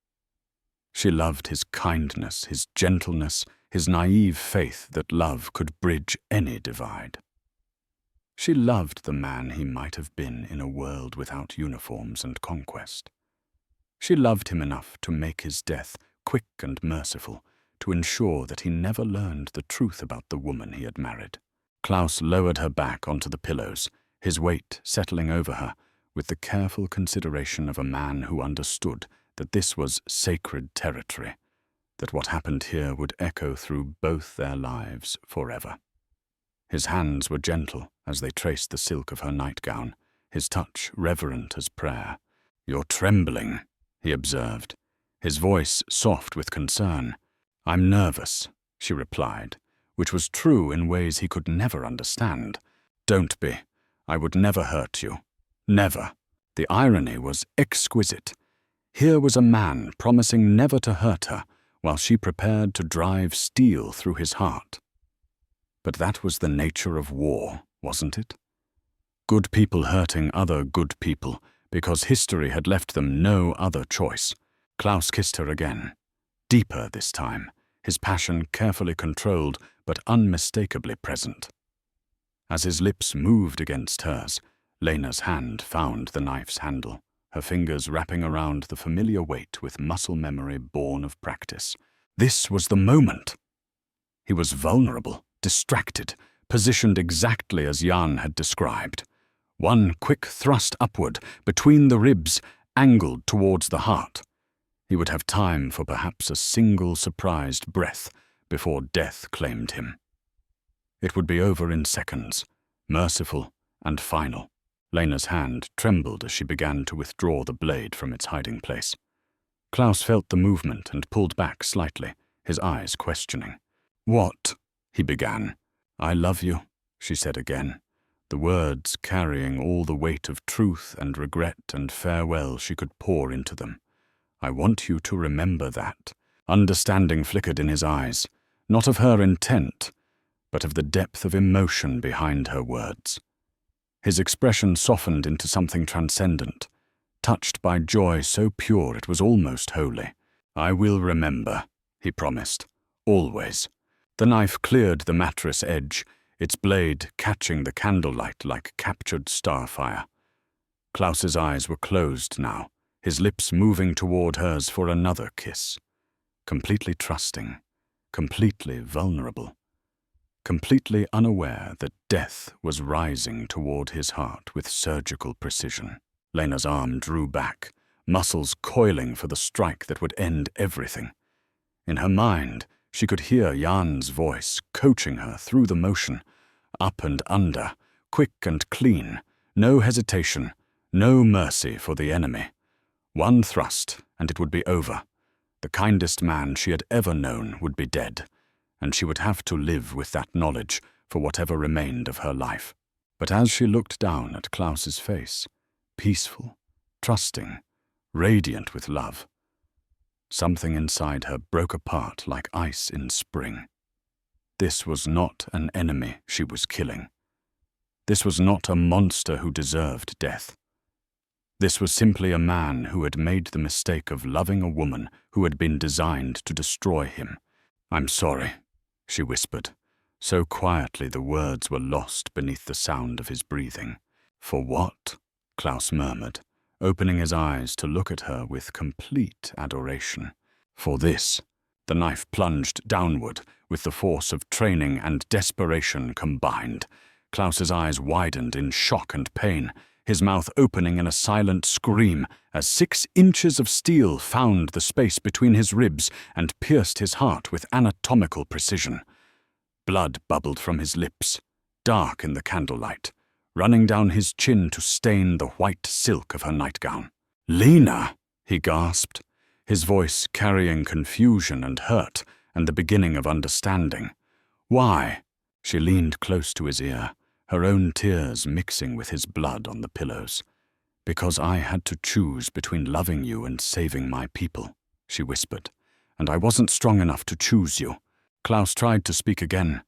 She loved his kindness, his gentleness, his naive faith that love could bridge any divide. She loved the man he might have been in a world without uniforms and conquest. She loved him enough to make his death quick and merciful, to ensure that he never learned the truth about the woman he had married. Klaus lowered her back onto the pillows, his weight settling over her, with the careful consideration of a man who understood that this was sacred territory, that what happened here would echo through both their lives forever. His hands were gentle as they traced the silk of her nightgown, his touch reverent as prayer. "You're trembling," he observed, his voice soft with concern. "I'm nervous," she replied, which was true in ways he could never understand. "Don't be. I would never hurt you. Never." The irony was exquisite. Here was a man promising never to hurt her, while she prepared to drive steel through his heart. But that was the nature of war, wasn't it? Good people hurting other good people because history had left them no other choice. Klaus kissed her again, deeper this time, his passion carefully controlled but unmistakably present. As his lips moved against hers, Lena's hand found the knife's handle, her fingers wrapping around the familiar weight with muscle memory born of practice. This was the moment. He was vulnerable, distracted, positioned exactly as Jan had described. One quick thrust upward, between the ribs, angled towards the heart. He would have time for perhaps a single surprised breath before death claimed him. It would be over in seconds, merciful and final. Lena's hand trembled as she began to withdraw the blade from its hiding place. Klaus felt the movement and pulled back slightly, his eyes questioning. "What?" he began. "I love you," she said again, the words carrying all the weight of truth and regret and farewell she could pour into them. "I want you to remember that." Understanding flickered in his eyes, not of her intent, but of the depth of emotion behind her words. His expression softened into something transcendent, touched by joy so pure it was almost holy. "I will remember," he promised, "always." The knife cleared the mattress edge, its blade catching the candlelight like captured starfire. Klaus's eyes were closed now, his lips moving toward hers for another kiss. Completely trusting, completely vulnerable, completely unaware that death was rising toward his heart with surgical precision. Lena's arm drew back, muscles coiling for the strike that would end everything. In her mind, she could hear Jan's voice coaching her through the motion, up and under, quick and clean, no hesitation, no mercy for the enemy. One thrust, and it would be over. The kindest man she had ever known would be dead, and she would have to live with that knowledge for whatever remained of her life. But as she looked down at Klaus's face, peaceful, trusting, radiant with love, something inside her broke apart like ice in spring. This was not an enemy she was killing. This was not a monster who deserved death. This was simply a man who had made the mistake of loving a woman who had been designed to destroy him. "I'm sorry," she whispered, so quietly the words were lost beneath the sound of his breathing. "For what?" Klaus murmured, opening his eyes to look at her with complete adoration. "For this." The knife plunged downward with the force of training and desperation combined. Klaus's eyes widened in shock and pain, his mouth opening in a silent scream as 6 inches of steel found the space between his ribs and pierced his heart with anatomical precision. Blood bubbled from his lips, dark in the candlelight, running down his chin to stain the white silk of her nightgown. "Lena!" he gasped, his voice carrying confusion and hurt and the beginning of understanding. "Why?" She leaned close to his ear, her own tears mixing with his blood on the pillows. "Because I had to choose between loving you and saving my people," she whispered, "and I wasn't strong enough to choose you." Klaus tried to speak again,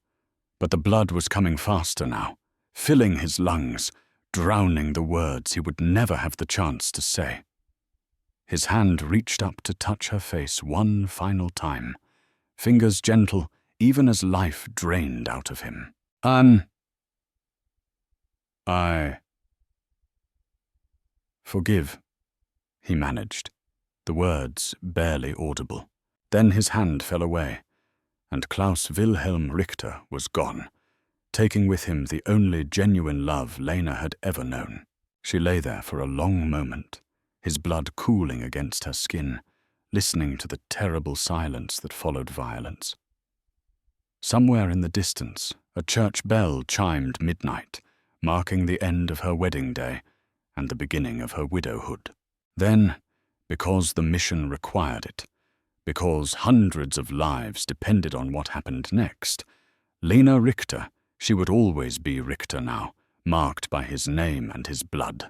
but the blood was coming faster now, filling his lungs, drowning the words he would never have the chance to say. His hand reached up to touch her face one final time, fingers gentle even as life drained out of him. I forgive," he managed, the words barely audible. Then his hand fell away, and Klaus Wilhelm Richter was gone, taking with him the only genuine love Lena had ever known. She lay there for a long moment, his blood cooling against her skin, listening to the terrible silence that followed violence. Somewhere in the distance, a church bell chimed midnight, marking the end of her wedding day and the beginning of her widowhood. Then, because the mission required it, because hundreds of lives depended on what happened next, Lena Richter, she would always be Richter now, marked by his name and his blood,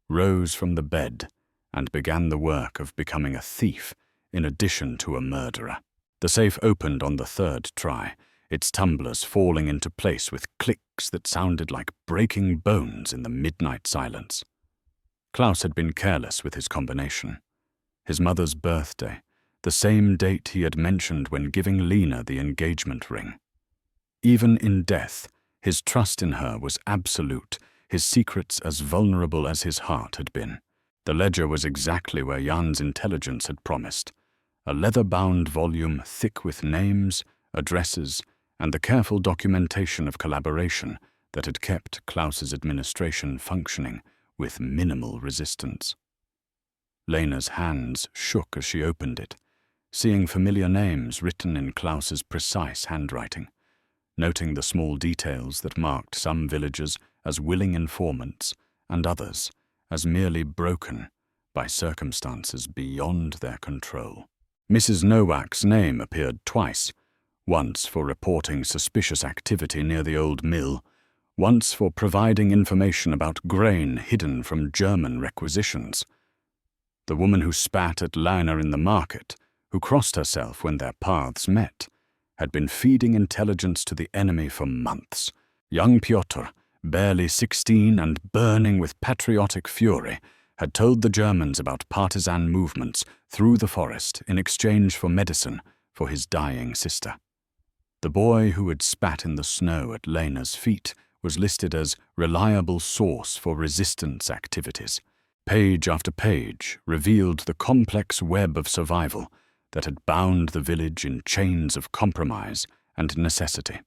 rose from the bed and began the work of becoming a thief in addition to a murderer. The safe opened on the third try, its tumblers falling into place with clicks that sounded like breaking bones in the midnight silence. Klaus had been careless with his combination. His mother's birthday, the same date he had mentioned when giving Lena the engagement ring. Even in death, his trust in her was absolute, his secrets as vulnerable as his heart had been. The ledger was exactly where Jan's intelligence had promised, a leather-bound volume thick with names, addresses, and the careful documentation of collaboration that had kept Klaus's administration functioning with minimal resistance. Lena's hands shook as she opened it, seeing familiar names written in Klaus's precise handwriting, noting the small details that marked some villagers as willing informants and others as merely broken by circumstances beyond their control. Mrs. Nowak's name appeared twice, once for reporting suspicious activity near the old mill, once for providing information about grain hidden from German requisitions. The woman who spat at Lena in the market, who crossed herself when their paths met, had been feeding intelligence to the enemy for months. Young Piotr, barely 16 and burning with patriotic fury, had told the Germans about partisan movements through the forest in exchange for medicine for his dying sister. The boy who had spat in the snow at Lena's feet was listed as reliable source for resistance activities. Page after page revealed the complex web of survival that had bound the village in chains of compromise and necessity.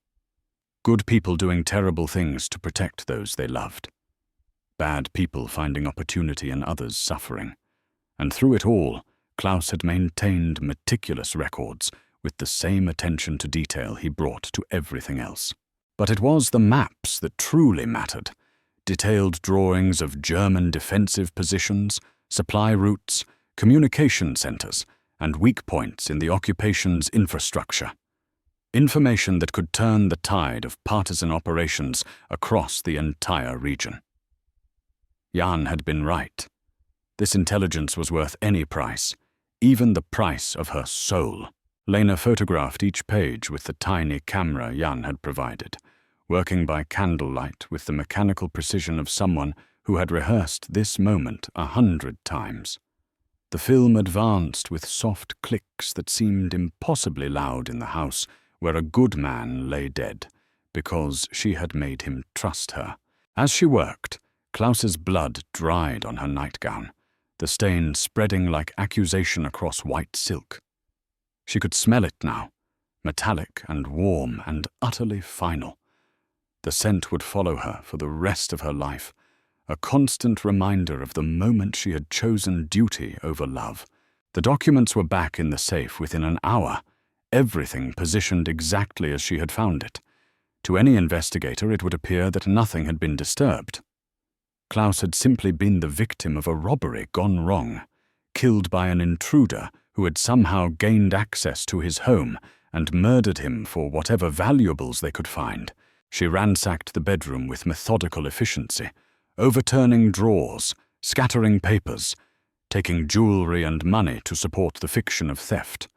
Good people doing terrible things to protect those they loved. Bad people finding opportunity in others' suffering. And through it all, Klaus had maintained meticulous records with the same attention to detail he brought to everything else. But it was the maps that truly mattered. Detailed drawings of German defensive positions, supply routes, communication centers, and weak points in the occupation's infrastructure. Information that could turn the tide of partisan operations across the entire region. Jan had been right. This intelligence was worth any price, even the price of her soul. Lena photographed each page with the tiny camera Jan had provided, working by candlelight with the mechanical precision of someone who had rehearsed this moment 100 times. The film advanced with soft clicks that seemed impossibly loud in the house where a good man lay dead, because she had made him trust her. As she worked, Klaus's blood dried on her nightgown, the stain spreading like accusation across white silk. She could smell it now, metallic and warm and utterly final. The scent would follow her for the rest of her life, a constant reminder of the moment she had chosen duty over love. The documents were back in the safe within an hour, everything positioned exactly as she had found it. To any investigator, it would appear that nothing had been disturbed. Klaus had simply been the victim of a robbery gone wrong, killed by an intruder who had somehow gained access to his home and murdered him for whatever valuables they could find. She ransacked the bedroom with methodical efficiency, overturning drawers, scattering papers, taking jewelry and money to support the fiction of theft.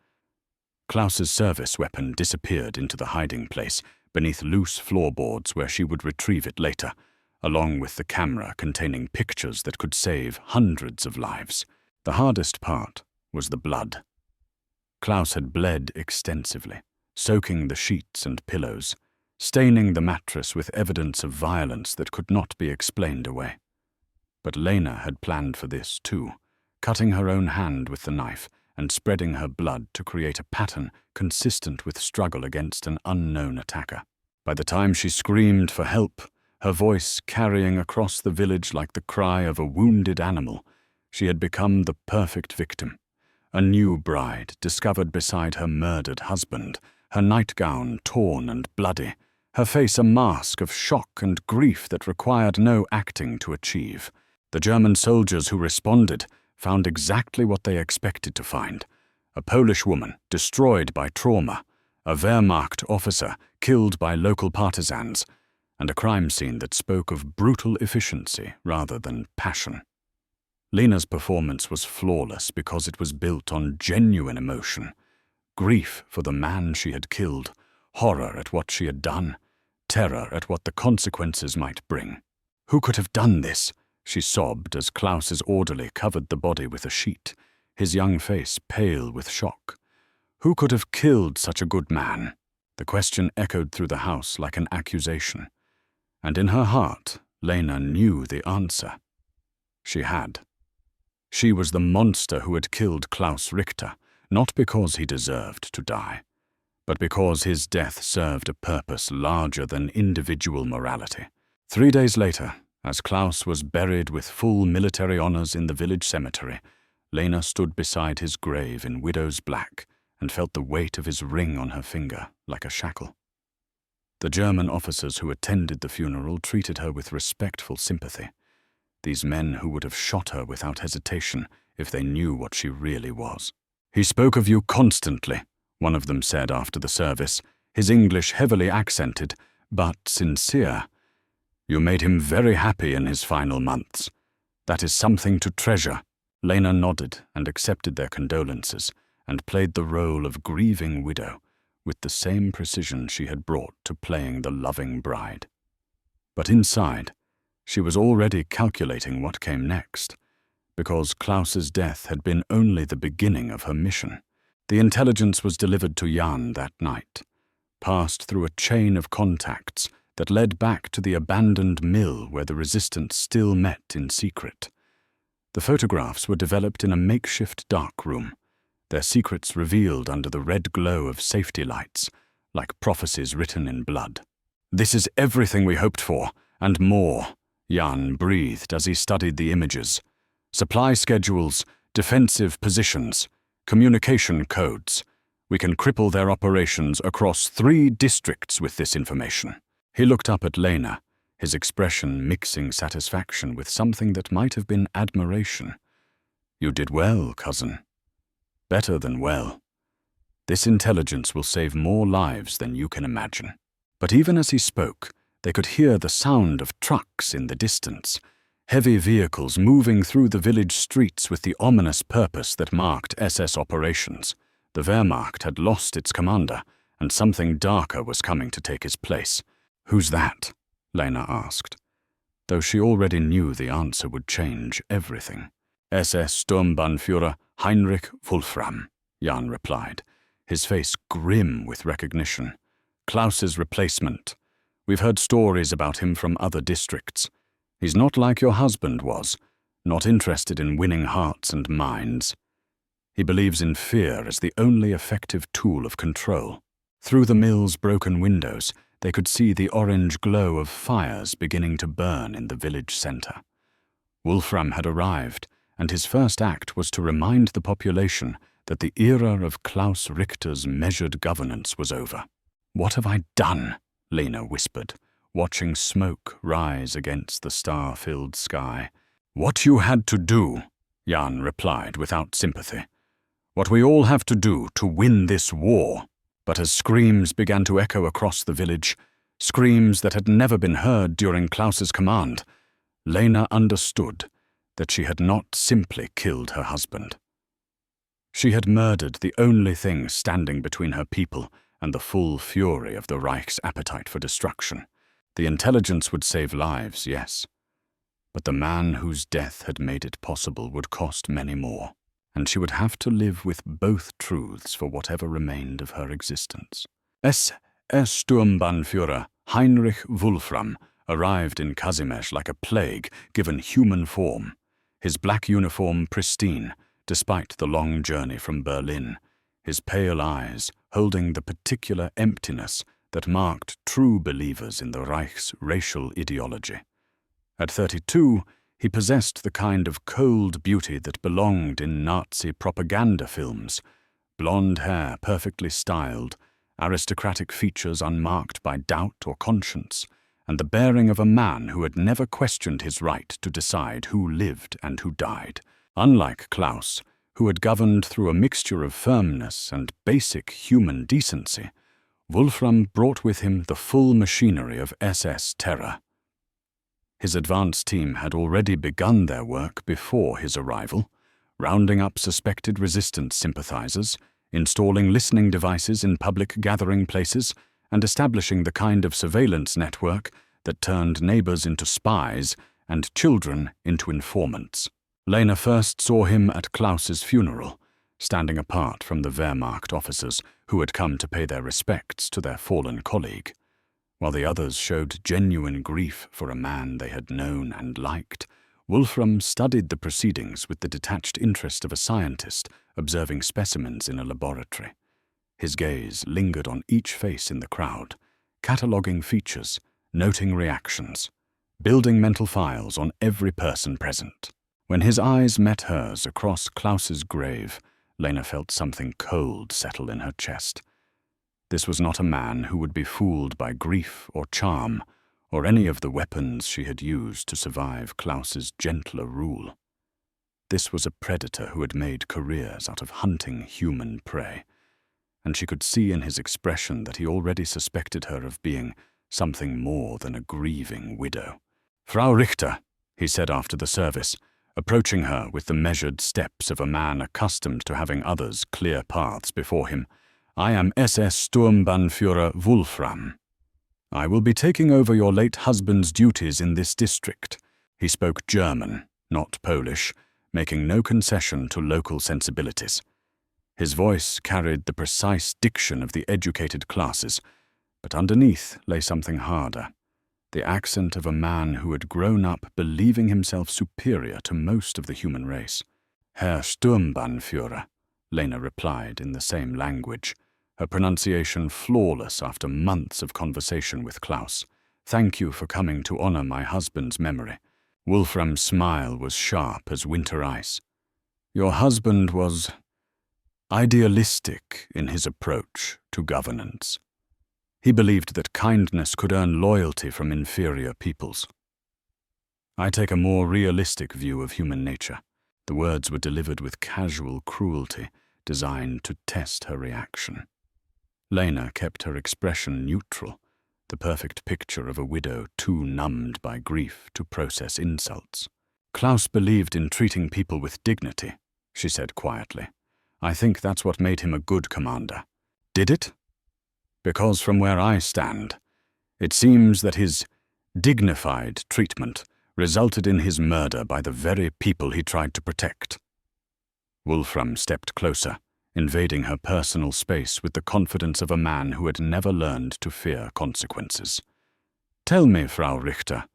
Klaus's service weapon disappeared into the hiding place beneath loose floorboards where she would retrieve it later, along with the camera containing pictures that could save hundreds of lives. The hardest part was the blood. Klaus had bled extensively, soaking the sheets and pillows, staining the mattress with evidence of violence that could not be explained away. But Lena had planned for this too, cutting her own hand with the knife and spreading her blood to create a pattern consistent with struggle against an unknown attacker. By the time she screamed for help, her voice carrying across the village like the cry of a wounded animal, she had become the perfect victim, a new bride discovered beside her murdered husband, her nightgown torn and bloody, her face a mask of shock and grief that required no acting to achieve. The German soldiers who responded found exactly what they expected to find: a Polish woman destroyed by trauma, a Wehrmacht officer killed by local partisans, and a crime scene that spoke of brutal efficiency rather than passion. Lena's performance was flawless because it was built on genuine emotion: grief for the man she had killed, horror at what she had done, terror at what the consequences might bring. "Who could have done this?" she sobbed as Klaus's orderly covered the body with a sheet, his young face pale with shock. "Who could have killed such a good man?" The question echoed through the house like an accusation, and in her heart, Lena knew the answer. She had. She was the monster who had killed Klaus Richter, not because he deserved to die, but because his death served a purpose larger than individual morality. 3 days later, as Klaus was buried with full military honors in the village cemetery, Lena stood beside his grave in widow's black and felt the weight of his ring on her finger like a shackle. The German officers who attended the funeral treated her with respectful sympathy. These men who would have shot her without hesitation if they knew what she really was. "He spoke of you constantly," one of them said after the service, his English heavily accented, but sincere. "You made him very happy in his final months. That is something to treasure." Lena nodded and accepted their condolences and played the role of grieving widow with the same precision she had brought to playing the loving bride. But inside, she was already calculating what came next, because Klaus's death had been only the beginning of her mission. The intelligence was delivered to Jan that night, passed through a chain of contacts that led back to the abandoned mill where the resistance still met in secret. The photographs were developed in a makeshift dark room, their secrets revealed under the red glow of safety lights, like prophecies written in blood. "This is everything we hoped for, and more," Jan breathed as he studied the images. "Supply schedules, defensive positions, communication codes. We can cripple their operations across 3 districts with this information." He looked up at Lena, his expression mixing satisfaction with something that might have been admiration. "You did well, cousin. Better than well. This intelligence will save more lives than you can imagine." But even as he spoke, they could hear the sound of trucks in the distance, heavy vehicles moving through the village streets with the ominous purpose that marked SS operations. The Wehrmacht had lost its commander, and something darker was coming to take his place. "Who's that?" Lena asked, though she already knew the answer would change everything. "SS Sturmbannführer Heinrich Wolfram," Jan replied, his face grim with recognition. "Klaus's replacement. We've heard stories about him from other districts. He's not like your husband was, not interested in winning hearts and minds. He believes in fear as the only effective tool of control." Through the mill's broken windows, they could see the orange glow of fires beginning to burn in the village center. Wolfram had arrived, and his first act was to remind the population that the era of Klaus Richter's measured governance was over. "What have I done?" Lena whispered, watching smoke rise against the star-filled sky. "What you had to do," Jan replied without sympathy. "What we all have to do to win this war." But as screams began to echo across the village, screams that had never been heard during Klaus's command, Lena understood that she had not simply killed her husband. She had murdered the only thing standing between her people and the full fury of the Reich's appetite for destruction. The intelligence would save lives, yes, but the man whose death had made it possible would cost many more, and she would have to live with both truths for whatever remained of her existence. SS Sturmbannführer Heinrich Wolfram arrived in Kazimierz like a plague given human form, his black uniform pristine, despite the long journey from Berlin, his pale eyes holding the particular emptiness that marked true believers in the Reich's racial ideology. At 32, he possessed the kind of cold beauty that belonged in Nazi propaganda films, blonde hair perfectly styled, aristocratic features unmarked by doubt or conscience, and the bearing of a man who had never questioned his right to decide who lived and who died. Unlike Klaus, who had governed through a mixture of firmness and basic human decency, Wolfram brought with him the full machinery of SS terror. His advance team had already begun their work before his arrival, rounding up suspected resistance sympathizers, installing listening devices in public gathering places, and establishing the kind of surveillance network that turned neighbors into spies and children into informants. Lena first saw him at Klaus's funeral, standing apart from the Wehrmacht officers who had come to pay their respects to their fallen colleague. While the others showed genuine grief for a man they had known and liked, Wolfram studied the proceedings with the detached interest of a scientist observing specimens in a laboratory. His gaze lingered on each face in the crowd, cataloguing features, noting reactions, building mental files on every person present. When his eyes met hers across Klaus's grave, Lena felt something cold settle in her chest. This was not a man who would be fooled by grief or charm, or any of the weapons she had used to survive Klaus's gentler rule. This was a predator who had made careers out of hunting human prey, and she could see in his expression that he already suspected her of being something more than a grieving widow. "Frau Richter," he said after the service, approaching her with the measured steps of a man accustomed to having others clear paths before him, "I am SS Sturmbannführer Wolfram. I will be taking over your late husband's duties in this district." He spoke German, not Polish, making no concession to local sensibilities. His voice carried the precise diction of the educated classes, but underneath lay something harder, the accent of a man who had grown up believing himself superior to most of the human race. "Herr Sturmbannführer," Lena replied in the same language, her pronunciation flawless after months of conversation with Klaus. "Thank you for coming to honor my husband's memory." Wolfram's smile was sharp as winter ice. "Your husband was idealistic in his approach to governance. He believed that kindness could earn loyalty from inferior peoples. I take a more realistic view of human nature." The words were delivered with casual cruelty, designed to test her reaction. Lena kept her expression neutral, the perfect picture of a widow too numbed by grief to process insults. "Klaus believed in treating people with dignity," she said quietly. "I think that's what made him a good commander." "Did it?" "Because from where I stand, it seems that his dignified treatment resulted in his murder by the very people he tried to protect." Wolfram stepped closer, invading her personal space with the confidence of a man who had never learned to fear consequences. "Tell me, Frau Richter,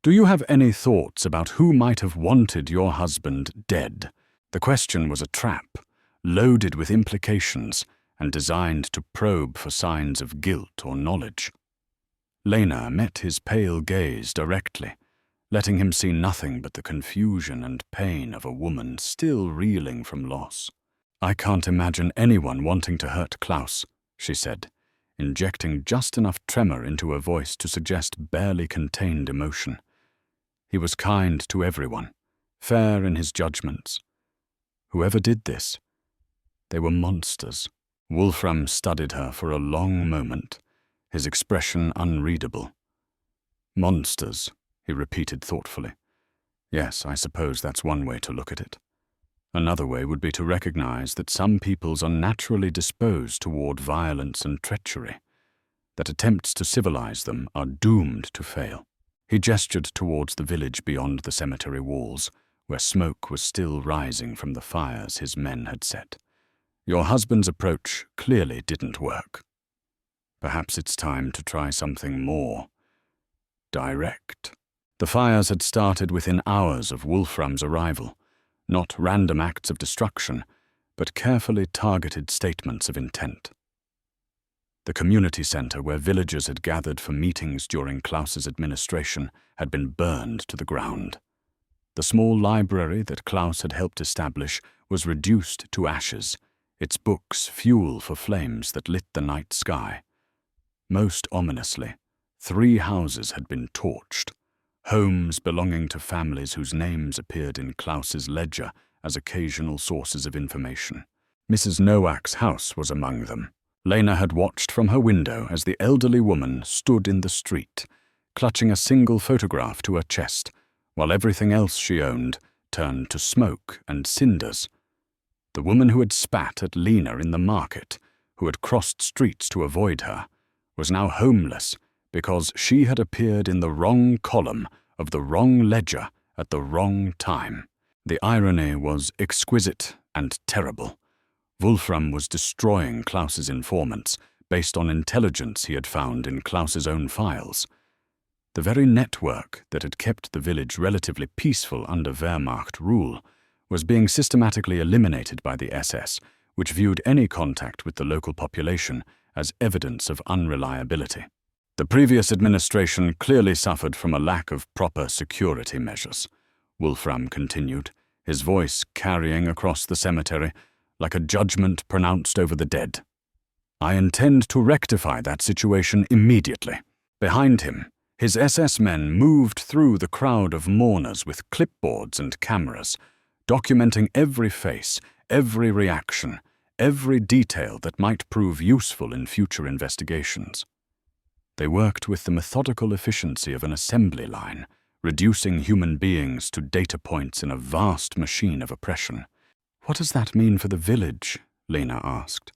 do you have any thoughts about who might have wanted your husband dead?" The question was a trap, loaded with implications and designed to probe for signs of guilt or knowledge. Lena met his pale gaze directly, letting him see nothing but the confusion and pain of a woman still reeling from loss. "I can't imagine anyone wanting to hurt Klaus," she said, injecting just enough tremor into her voice to suggest barely contained emotion. "He was kind to everyone, fair in his judgments. Whoever did this, they were monsters." Wolfram studied her for a long moment, his expression unreadable. "Monsters," he repeated thoughtfully. "Yes, I suppose that's one way to look at it. Another way would be to recognize that some peoples are naturally disposed toward violence and treachery, that attempts to civilize them are doomed to fail." He gestured towards the village beyond the cemetery walls, where smoke was still rising from the fires his men had set. "Your husband's approach clearly didn't work. Perhaps it's time to try something more direct." The fires had started within hours of Wolfram's arrival, not random acts of destruction, but carefully targeted statements of intent. The community center where villagers had gathered for meetings during Klaus's administration had been burned to the ground. The small library that Klaus had helped establish was reduced to ashes, its books fuel for flames that lit the night sky. Most ominously, 3 houses had been torched, homes belonging to families whose names appeared in Klaus's ledger as occasional sources of information. Mrs. Nowak's house was among them. Lena had watched from her window as the elderly woman stood in the street, clutching a single photograph to her chest, while everything else she owned turned to smoke and cinders. The woman who had spat at Lena in the market, who had crossed streets to avoid her, was now homeless because she had appeared in the wrong column of the wrong ledger at the wrong time. The irony was exquisite and terrible. Wolfram was destroying Klaus's informants based on intelligence he had found in Klaus's own files. The very network that had kept the village relatively peaceful under Wehrmacht rule was being systematically eliminated by the SS, which viewed any contact with the local population as evidence of unreliability. The previous administration clearly suffered from a lack of proper security measures, Wolfram continued, his voice carrying across the cemetery like a judgment pronounced over the dead. I intend to rectify that situation immediately. Behind him, his SS men moved through the crowd of mourners with clipboards and cameras, documenting every face, every reaction, every detail that might prove useful in future investigations. They worked with the methodical efficiency of an assembly line, reducing human beings to data points in a vast machine of oppression. "What does that mean for the village?" Lena asked,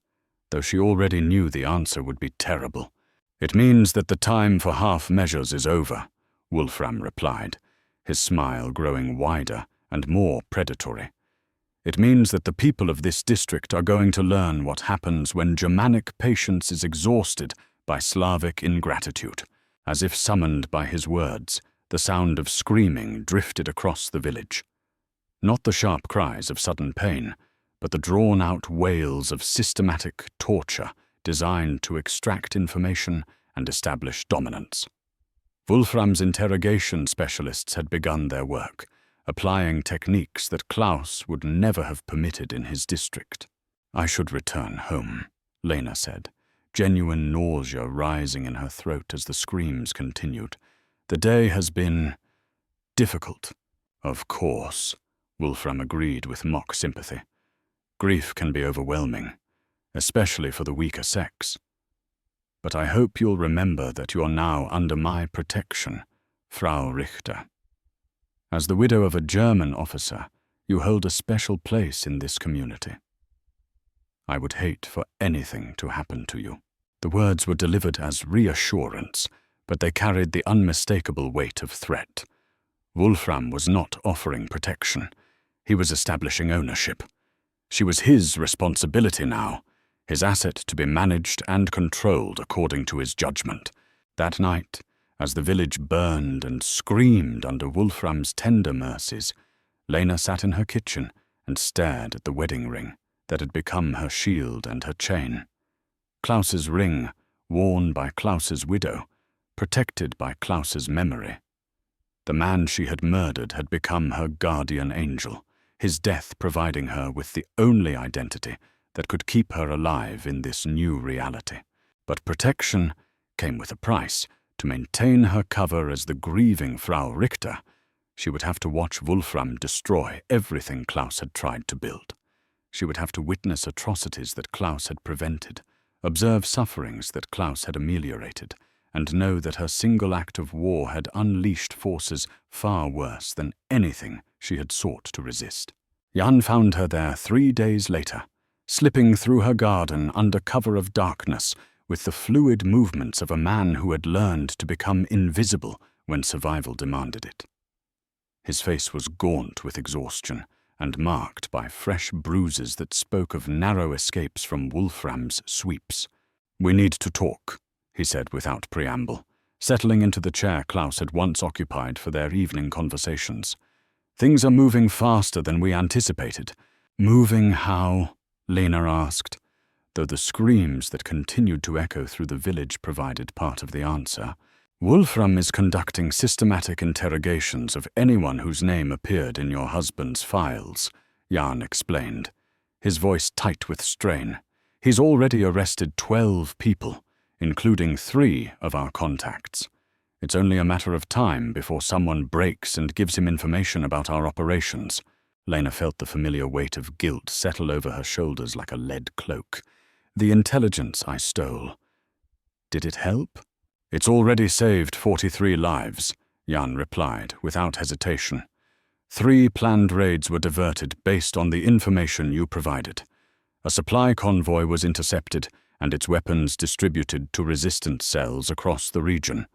though she already knew the answer would be terrible. "It means that the time for half measures is over," Wolfram replied, his smile growing wider and more predatory. "It means that the people of this district are going to learn what happens when Germanic patience is exhausted by Slavic ingratitude." As if summoned by his words, the sound of screaming drifted across the village. Not the sharp cries of sudden pain, but the drawn-out wails of systematic torture designed to extract information and establish dominance. Wolfram's interrogation specialists had begun their work, applying techniques that Klaus would never have permitted in his district. "I should return home," Lena said, genuine nausea rising in her throat as the screams continued. "The day has been difficult." "Of course," Wolfram agreed with mock sympathy. "Grief can be overwhelming, especially for the weaker sex. But I hope you'll remember that you're now under my protection, Frau Richter. As the widow of a German officer, you hold a special place in this community. I would hate for anything to happen to you." The words were delivered as reassurance, but they carried the unmistakable weight of threat. Wolfram was not offering protection. He was establishing ownership. She was his responsibility now, his asset to be managed and controlled according to his judgment. That night, as the village burned and screamed under Wolfram's tender mercies, Lena sat in her kitchen and stared at the wedding ring that had become her shield and her chain. Klaus's ring, worn by Klaus's widow, protected by Klaus's memory. The man she had murdered had become her guardian angel, his death providing her with the only identity that could keep her alive in this new reality. But protection came with a price. To maintain her cover as the grieving Frau Richter, she would have to watch Wolfram destroy everything Klaus had tried to build. She would have to witness atrocities that Klaus had prevented, observe sufferings that Klaus had ameliorated, and know that her single act of war had unleashed forces far worse than anything she had sought to resist. Jan found her there 3 days later, slipping through her garden under cover of darkness with the fluid movements of a man who had learned to become invisible when survival demanded it. His face was gaunt with exhaustion and marked by fresh bruises that spoke of narrow escapes from Wolfram's sweeps. "We need to talk," he said without preamble, settling into the chair Klaus had once occupied for their evening conversations. "Things are moving faster than we anticipated." "Moving how?" Lena asked, though the screams that continued to echo through the village provided part of the answer. "Wolfram is conducting systematic interrogations of anyone whose name appeared in your husband's files," Jan explained. his voice tight with strain. "He's already arrested 12 people, including 3 of our contacts. It's only a matter of time before someone breaks and gives him information about our operations." Lena felt the familiar weight of guilt settle over her shoulders like a lead cloak. "The intelligence I stole. Did it help?" "It's already saved 43 lives," Jan replied, without hesitation. 3 planned raids were diverted based on the information you provided. A supply convoy was intercepted and its weapons distributed to resistance cells across the region.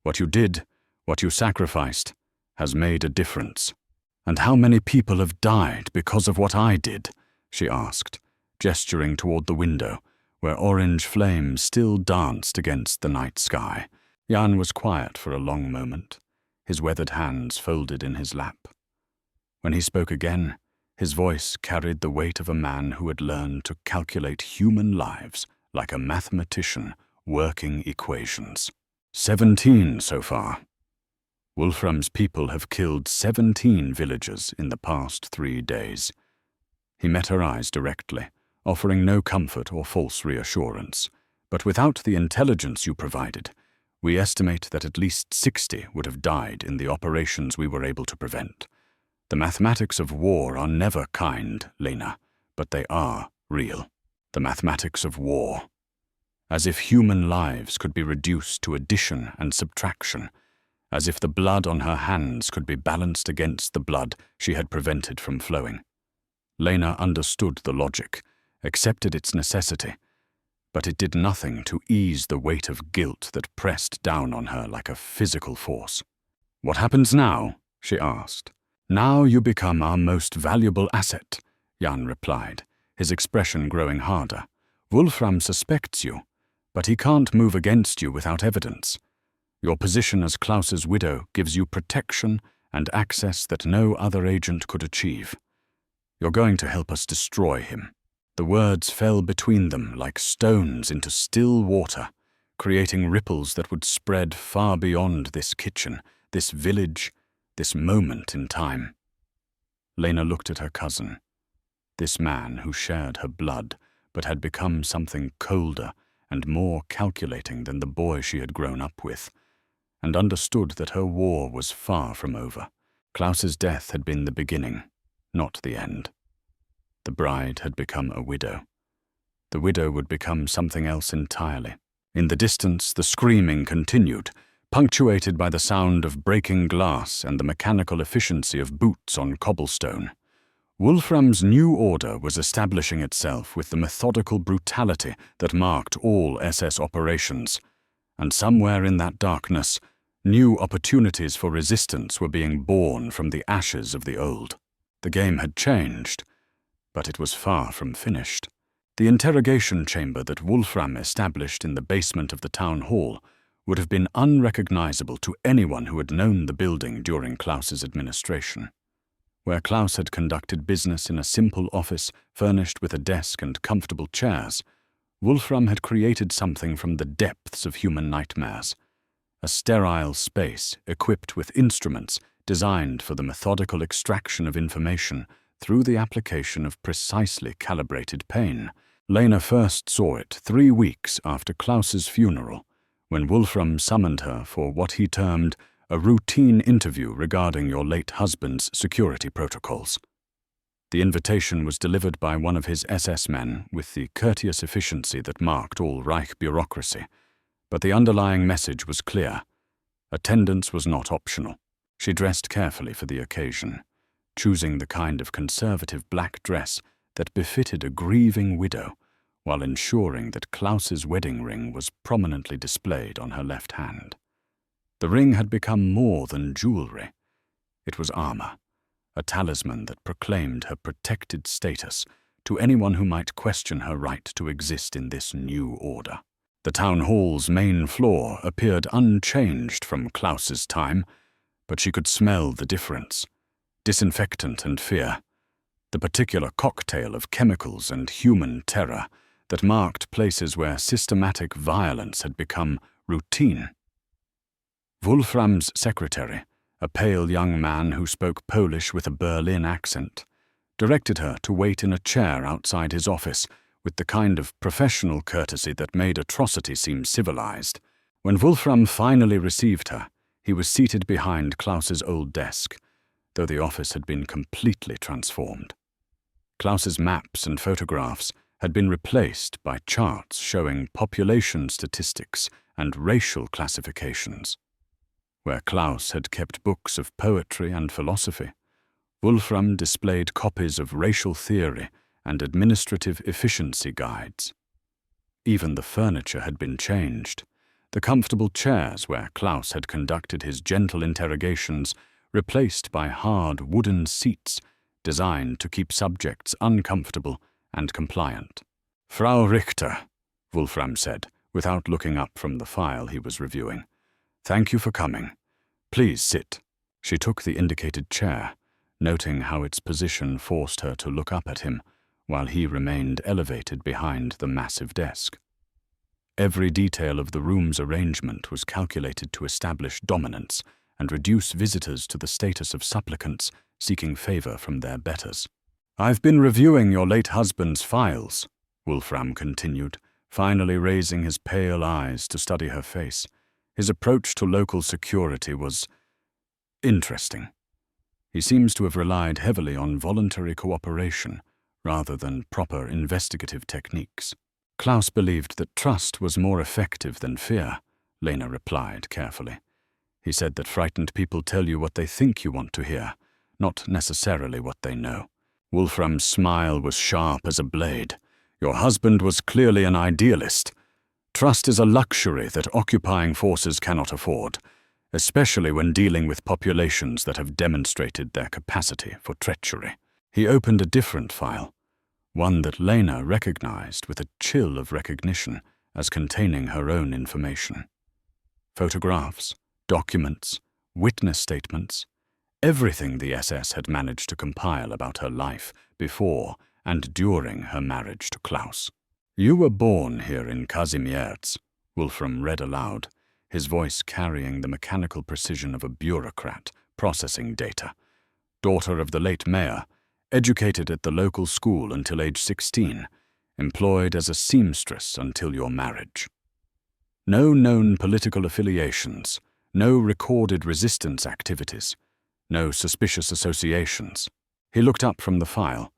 What you did, what you sacrificed, has made a difference." "And how many people have died because of what I did?" she asked, gesturing toward the window, where orange flames still danced against the night sky. Jan was quiet for a long moment, his weathered hands folded in his lap. When he spoke again, his voice carried the weight of a man who had learned to calculate human lives like a mathematician working equations. 17 so far. Wolfram's people have killed 17 villagers in the past 3 days. He met her eyes directly, offering no comfort or false reassurance. "But without the intelligence you provided, we estimate that at least 60 would have died in the operations we were able to prevent. The mathematics of war are never kind, Lena, but they are real. The mathematics of war. As if human lives could be reduced to addition and subtraction, as if the blood on her hands could be balanced against the blood she had prevented from flowing." Lena understood the logic, accepted its necessity, but it did nothing to ease the weight of guilt that pressed down on her like a physical force. "What happens now?" she asked. "Now you become our most valuable asset," Jan replied, his expression growing harder. "Wolfram suspects you, but he can't move against you without evidence. Your position as Klaus's widow gives you protection and access that no other agent could achieve. You're going to help us destroy him." The words fell between them like stones into still water, creating ripples that would spread far beyond this kitchen, this village, this moment in time. Lena looked at her cousin, this man who shared her blood but had become something colder and more calculating than the boy she had grown up with, and understood that her war was far from over. Klaus's death had been the beginning, not the end. The bride had become a widow. The widow would become something else entirely. In the distance, the screaming continued, punctuated by the sound of breaking glass and the mechanical efficiency of boots on cobblestone. Wolfram's new order was establishing itself with the methodical brutality that marked all SS operations, and somewhere in that darkness, new opportunities for resistance were being born from the ashes of the old. The game had changed, but it was far from finished. The interrogation chamber that Wolfram established in the basement of the town hall would have been unrecognizable to anyone who had known the building during Klaus's administration. Where Klaus had conducted business in a simple office furnished with a desk and comfortable chairs, Wolfram had created something from the depths of human nightmares. A sterile space equipped with instruments designed for the methodical extraction of information through the application of precisely calibrated pain. Lena first saw it 3 weeks after Klaus's funeral, when Wolfram summoned her for what he termed a routine interview regarding your late husband's security protocols. The invitation was delivered by one of his SS men with the courteous efficiency that marked all Reich bureaucracy, but the underlying message was clear. Attendance was not optional. She dressed carefully for the occasion, choosing the kind of conservative black dress that befitted a grieving widow, while ensuring that Klaus's wedding ring was prominently displayed on her left hand. The ring had become more than jewelry. It was armor, a talisman that proclaimed her protected status to anyone who might question her right to exist in this new order. The town hall's main floor appeared unchanged from Klaus's time, but she could smell the difference. Disinfectant and fear, the particular cocktail of chemicals and human terror that marked places where systematic violence had become routine. Wolfram's secretary, a pale young man who spoke Polish with a Berlin accent, directed her to wait in a chair outside his office with the kind of professional courtesy that made atrocity seem civilized. When Wolfram finally received her, he was seated behind Klaus's old desk, though the office had been completely transformed. Klaus's maps and photographs had been replaced by charts showing population statistics and racial classifications. Where Klaus had kept books of poetry and philosophy, Wolfram displayed copies of racial theory and administrative efficiency guides. Even the furniture had been changed. The comfortable chairs where Klaus had conducted his gentle interrogations replaced by hard wooden seats designed to keep subjects uncomfortable and compliant. "Frau Richter," Wolfram said, without looking up from the file he was reviewing. "Thank you for coming. Please sit." She took the indicated chair, noting how its position forced her to look up at him, while he remained elevated behind the massive desk. Every detail of the room's arrangement was calculated to establish dominance and reduce visitors to the status of supplicants seeking favor from their betters. "I've been reviewing your late husband's files," Wolfram continued, finally raising his pale eyes to study her face. His approach to local security was interesting. He seems to have relied heavily on voluntary cooperation rather than proper investigative techniques. "Klaus believed that trust was more effective than fear," Lena replied carefully. "He said that frightened people tell you what they think you want to hear, not necessarily what they know." Wolfram's smile was sharp as a blade. "Your husband was clearly an idealist. Trust is a luxury that occupying forces cannot afford, especially when dealing with populations that have demonstrated their capacity for treachery." He opened a different file, one that Lena recognized with a chill of recognition as containing her own information. Photographs, documents, witness statements, everything the SS had managed to compile about her life before and during her marriage to Klaus. "You were born here in Kazimierz," Wolfram read aloud, his voice carrying the mechanical precision of a bureaucrat processing data. "Daughter of the late mayor, educated at the local school until age 16, employed as a seamstress until your marriage. No known political affiliations, no recorded resistance activities, no suspicious associations." He looked up from the file.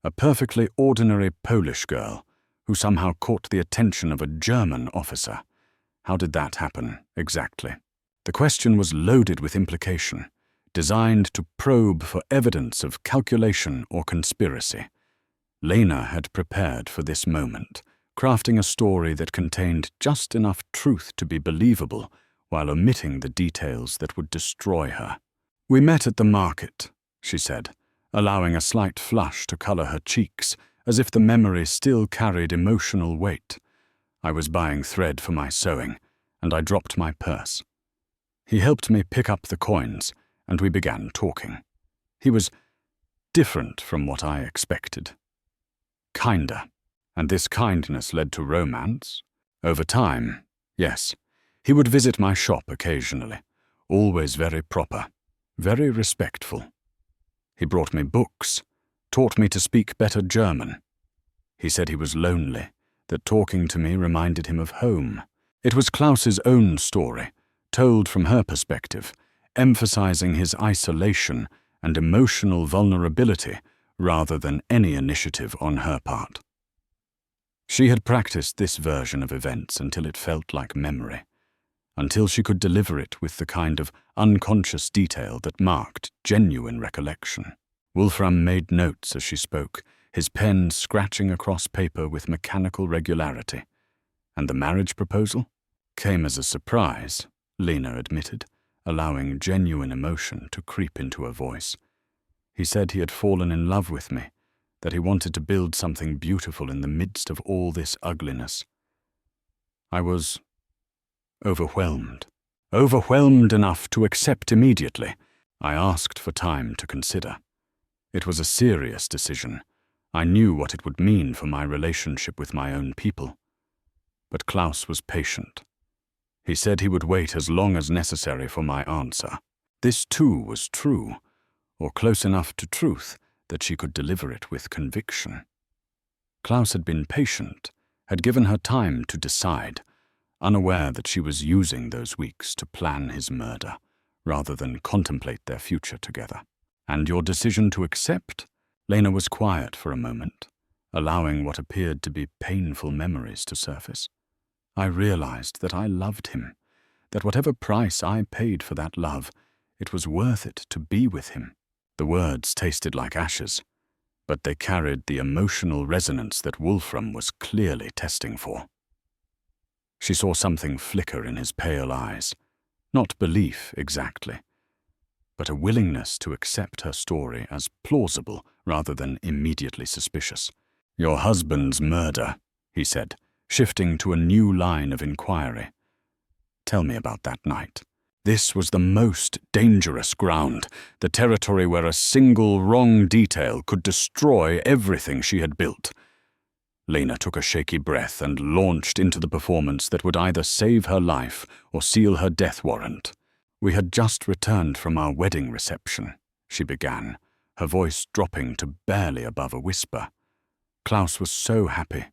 "A perfectly ordinary Polish girl who somehow caught the attention of a German officer. How did that happen, exactly?" The question was loaded with implication, designed to probe for evidence of calculation or conspiracy. Lena had prepared for this moment, crafting a story that contained just enough truth to be believable while omitting the details that would destroy her. "We met at the market," she said, allowing a slight flush to color her cheeks, as if the memory still carried emotional weight. "I was buying thread for my sewing, and I dropped my purse. He helped me pick up the coins, and we began talking. He was different from what I expected. Kinder. And this kindness led to romance. Over time, yes, he would visit my shop occasionally, always very proper, very respectful. He brought me books, taught me to speak better German. He said he was lonely, that talking to me reminded him of home. It was Klaus's own story, told from her perspective, emphasizing his isolation and emotional vulnerability rather than any initiative on her part. She had practiced this version of events until it felt like memory, until she could deliver it with the kind of unconscious detail that marked genuine recollection. Wolfram made notes as she spoke, his pen scratching across paper with mechanical regularity. And the marriage proposal? Came as a surprise, Lena admitted, allowing genuine emotion to creep into her voice. He said he had fallen in love with me, that he wanted to build something beautiful in the midst of all this ugliness. I was overwhelmed enough to accept immediately. I asked for time to consider. It was a serious decision. I knew what it would mean for my relationship with my own people. But Klaus was patient. He said he would wait as long as necessary for my answer. This too was true, or close enough to truth that she could deliver it with conviction. Klaus had been patient, had given her time to decide, unaware that she was using those weeks to plan his murder, rather than contemplate their future together. And your decision to accept? Lena was quiet for a moment, allowing what appeared to be painful memories to surface. I realized that I loved him, that whatever price I paid for that love, it was worth it to be with him. The words tasted like ashes, but they carried the emotional resonance that Wolfram was clearly testing for. She saw something flicker in his pale eyes, not belief exactly, but a willingness to accept her story as plausible rather than immediately suspicious. "Your husband's murder," he said, shifting to a new line of inquiry. "Tell me about that night." This was the most dangerous ground, the territory where a single wrong detail could destroy everything she had built. Lena took a shaky breath and launched into the performance that would either save her life or seal her death warrant. "We had just returned from our wedding reception," she began, her voice dropping to barely above a whisper. "Klaus was so happy.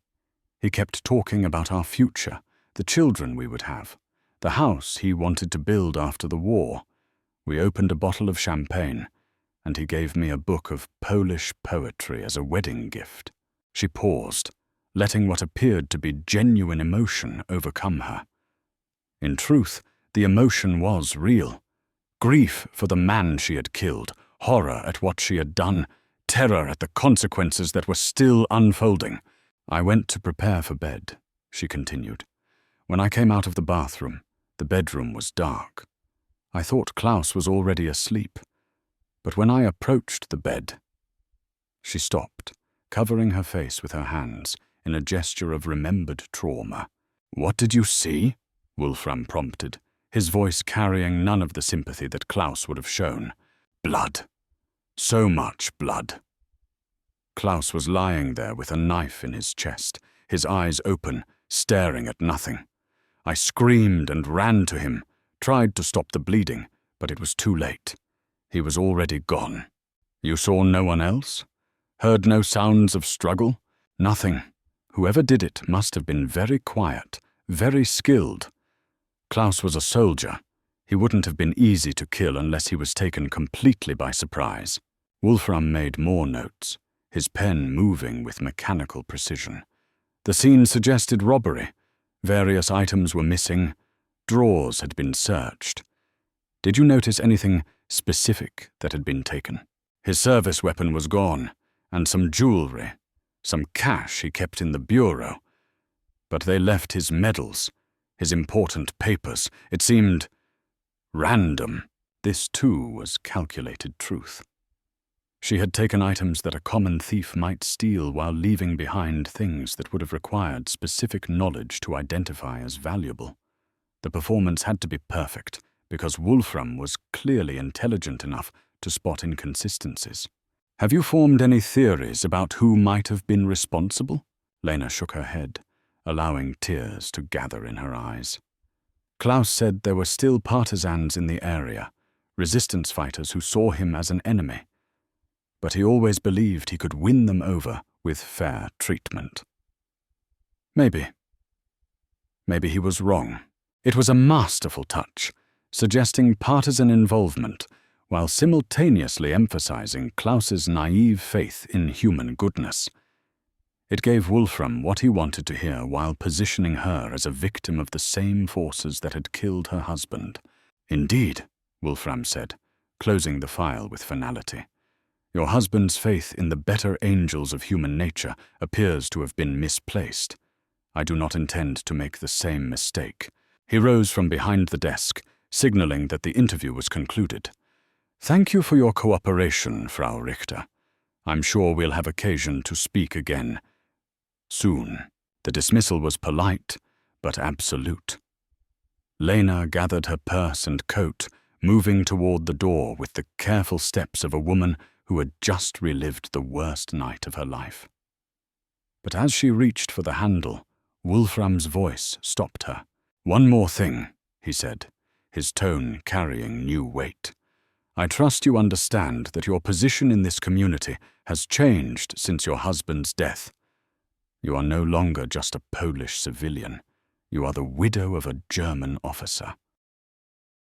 He kept talking about our future, the children we would have, the house he wanted to build after the war. We opened a bottle of champagne, and he gave me a book of Polish poetry as a wedding gift." She paused, letting what appeared to be genuine emotion overcome her. In truth, the emotion was real. Grief for the man she had killed, horror at what she had done, terror at the consequences that were still unfolding. "I went to prepare for bed," she continued. "When I came out of the bathroom, the bedroom was dark. I thought Klaus was already asleep, but when I approached the bed—" She stopped, covering her face with her hands in a gesture of remembered trauma. "What did you see?" Wolfram prompted, his voice carrying none of the sympathy that Klaus would have shown. "Blood. So much blood." Klaus was lying there with a knife in his chest, his eyes open, staring at nothing. I screamed and ran to him, tried to stop the bleeding, but it was too late. He was already gone. "You saw no one else? Heard no sounds of struggle?" "Nothing. Whoever did it must have been very quiet, very skilled. Klaus was a soldier. He wouldn't have been easy to kill unless he was taken completely by surprise." Wolfram made more notes, his pen moving with mechanical precision. "The scene suggested robbery. Various items were missing. Drawers had been searched. Did you notice anything specific that had been taken?" "His service weapon was gone, and some jewelry, some cash he kept in the bureau. But they left his medals, his important papers. It seemed random." This, too, was calculated truth. She had taken items that a common thief might steal while leaving behind things that would have required specific knowledge to identify as valuable. The performance had to be perfect, because Wolfram was clearly intelligent enough to spot inconsistencies. "Have you formed any theories about who might have been responsible?" Lena shook her head, allowing tears to gather in her eyes. "Klaus said there were still partisans in the area, resistance fighters who saw him as an enemy. But he always believed he could win them over with fair treatment." Maybe. Maybe he was wrong. It was a masterful touch, suggesting partisan involvement, while simultaneously emphasizing Klaus's naive faith in human goodness. It gave Wolfram what he wanted to hear while positioning her as a victim of the same forces that had killed her husband. "Indeed," Wolfram said, closing the file with finality. "Your husband's faith in the better angels of human nature appears to have been misplaced. I do not intend to make the same mistake." He rose from behind the desk, signaling that the interview was concluded. "Thank you for your cooperation, Frau Richter. I'm sure we'll have occasion to speak again soon." The dismissal was polite, but absolute. Lena gathered her purse and coat, moving toward the door with the careful steps of a woman who had just relived the worst night of her life. But as she reached for the handle, Wolfram's voice stopped her. "One more thing," he said, his tone carrying new weight. I trust you understand that your position in this community has changed since your husband's death. You are no longer just a Polish civilian. You are the widow of a German officer.